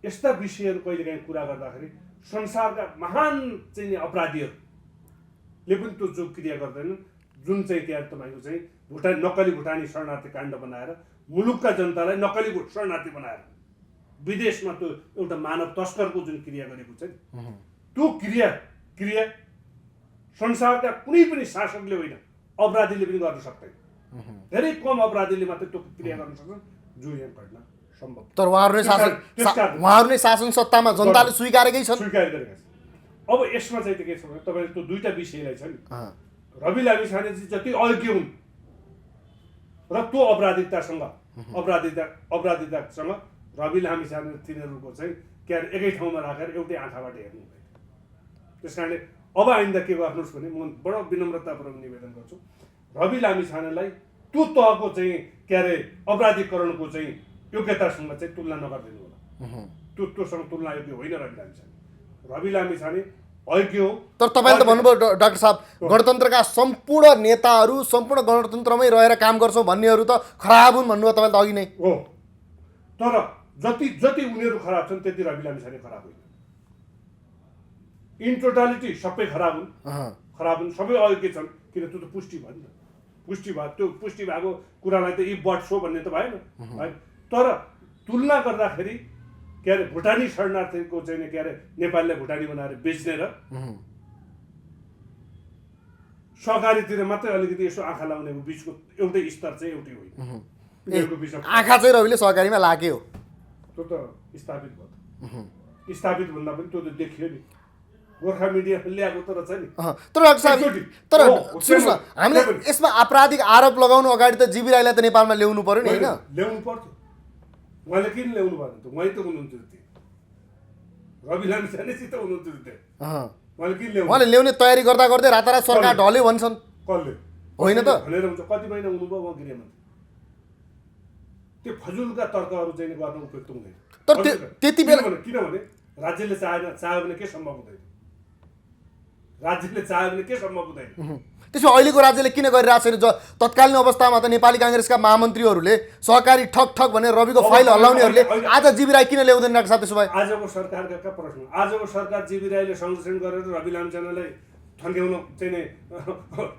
यस्ता विषयहरू कहिलेकाहीँ कुरा गर्दाखेरि संसारका महान चाहिँ अपराधीहरूले पनि त्यो जो क्रिया गर्दैनन्, जुन चाहिँ के अरे तपाईँको चाहिँ नक्कली भुटानी शरणार्थी काण्ड बनाएर मुलुकका जनतालाई नक्कली शरणार्थी बनाएर विदेशमा त्यो एउटा मानव तस्करको जुन क्रिया गरेको छ नि, त्यो क्रिया संसारका कुनै पनि शासकले होइन अपराधीले पनि गर्न सक्दैन। धेरै कम अपराधीले मात्रै त्यो क्रिया गर्न सक्छन्, जो यहाँ घटना सम्भव। तर उहाँहरू नै शासन सत्तामा जनताले स्वीकार गरेका छन्। अब यसमा चाहिँ के छ भने तपाईँले त्यो दुईटा विषयलाई छ नि, रवि लामिछाने जति अयोग्य हुन् र त्यो अपराधिकतासँग रवि लामिछाने तिनीहरूको चाहिँ के अरे एकै ठाउँमा राखेर एउटै आँखाबाट हेर्नु हुँदैन। त्यस कारणले अब आइन्दा के गर्नुहोस् भने म बडो विनम्रतापूर्वक निवेदन गर्छु, रवि लामिछानेलाई त्यो तहको चाहिँ के अरे अपराधीकरणको चाहिँ योग्यतासँग चाहिँ तुलना नगरिदिनु होला। त्योसँग तुलना योग्य होइन रवि लामिछाने अयोग्य हो। तर तपाईँले त भन्नुभयो डाक्टर साहब, गणतन्त्रका सम्पूर्ण नेताहरू सम्पूर्ण गणतन्त्रमै रहेर काम गर्छौँ भन्नेहरू त खराब हुन् भन्नुभयो तपाईँले त अघि नै हो। तर जति उनीहरू खराब छन् त्यति रवि लामिछाने खराब होइन। इन टोटालिटी सबै खराब हुन्, सबै अयोग्य छन्। किन त्यो त पुष्टि भयो नि त, पुष्टि भयो। त्यो पुष्टि भएको कुरालाई त इफ बट सो भन्ने त भएन है। तर तुलना गर्दाखेरि के अरे भुटानी शरणार्थीको चाहिँ के अरे नेपाललाई भुटानी बनाएर बेच्ने र सहकारीतिर मात्रै अलिकति यसो आँखा लाउनेको बिचको एउटै स्तर चाहिँ एउटै होइन। आँखा चाहिँ रविले सहकारीमा लाग्यो, त्यो त स्थापित भयो। स्थापित भन्दा पनि त्यो त देखियो नि, गोर्खा मिडियाले ल्याएको त रहेछ नि। तर डाक्टर साहब, तर सुन्नुहोस् न, हामीले यसमा आपराधिक आरोप लगाउनु अगाडि त जीवी राईलाई त नेपालमा ल्याउनु पर्यो नि, होइन? ल्याउनु पर्थ्यो। उहाँले किन ल्याउनु भएन त? उहाँ त हुनुहुन्थ्यो त्यहाँ, रवि लामिछानेसित हुनुहुन्थ्यो त्यहाँ। उहाँले ल्याउने तयारी गर्दा गर्दै रातारात सरकार ढल्यो भन्छन्। कसले होइन त भनेर हुन्छ। कति महिना हुनुभयो उहाँ गृहमन्त्री? त्यो फजुलका तर्कहरू चाहिँ गर्न उपयुक्त हुँदैन। तर त्यति बेला किनभने राज्यले चाह्यो भने के सम्भव हुँदैन? राज्यले चाह्यो भने के सम्भव हुँदैन? त्यसो अहिलेको राज्यले किन गरिरहेको छैन? तत्कालीन अवस्थामा त नेपाली काङ्ग्रेसका महामन्त्रीहरूले सहकारी ठक भनेर रविको फाइल हल्लाउनेहरूले आज जीवी राई किन ल्याउँदैन डाक्टर साहब? त्यसो भए आजको सरकारका प्रश्न, आजको सरकार जीवी राईले संरक्षण गरेर रवि लामिछानेलाई थन्क्याउन चाहिँ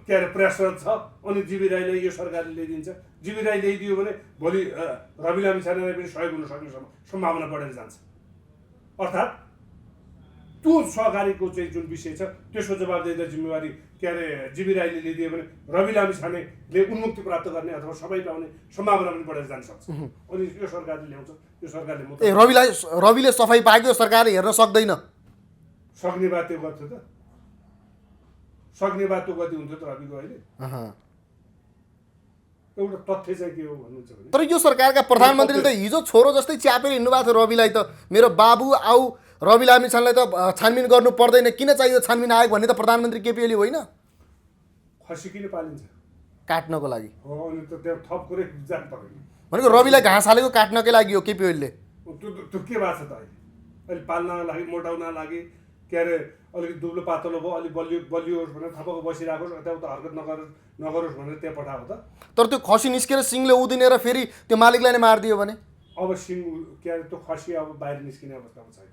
के अरे प्रयासरत छ। अनि जीवी राईले यो सरकारले ल्याइदिन्छ। जीवी राई ल्याइदियो भने भोलि रवि लामिछानेलाई पनि सहयोग हुन सक्ने सम्भावना बढेर जान्छ। अर्थात् त्यो सहकारीको चाहिँ जुन विषय छ त्यसको जवाबदेही जिम्मेवारी के अरे जीवी राईले लिइदियो भने रवि लामिछानेले उन्मुक्ति प्राप्त गर्ने अथवा सबै पाउने सम्भावना पनि बढेर जान सक्छ। अनि यो सरकारले ल्याउँछ, यो सरकारले रविले सफाई पाक्यो, सरकारले हेर्न सक्दैन। सक्ने बात त्यो गर्थ्यो त, सक्ने बात त्यो गति हुन्थ्यो त रविको अहिले। एउटा तथ्य चाहिँ के हो भन्नुहुन्छ भने, तर यो सरकारका प्रधानमन्त्रीले त हिजो छोरो जस्तै च्यापेर हिँड्नुभएको थियो रविलाई त। मेरो बाबु आऊ, रवि लामिछानेलाई त छानबिन गर्नु पर्दैन, किन चाहियो छानबिन आयोग भन्ने त प्रधानमन्त्री केपी ओली होइन? खसी किन पालिन्छ? काट्नको लागि हो। अनि त त्यहाँ थप कुरै जान पर्दैन भनेको रविलाई घाँस हालेको काट्नकै लागि हो केपी ओलीले। त्यो के भएको छ त अहिले पाल्नका लागि, मोटाउन लागि, के अरे अलिकति दुब्लो पातलो भयो, अलिक बलियो होस् भनेर थपको बसिराखोस्, यताउता हरकत नगरोस् भनेर त्यहाँ पठाएको त। तर त्यो खसी निस्केर सिङले उदिनेर फेरि त्यो मालिकलाई नै मारिदियो भने अब सिङ के अरे त्यो खसी अब बाहिर निस्किने अवस्थामा छैन।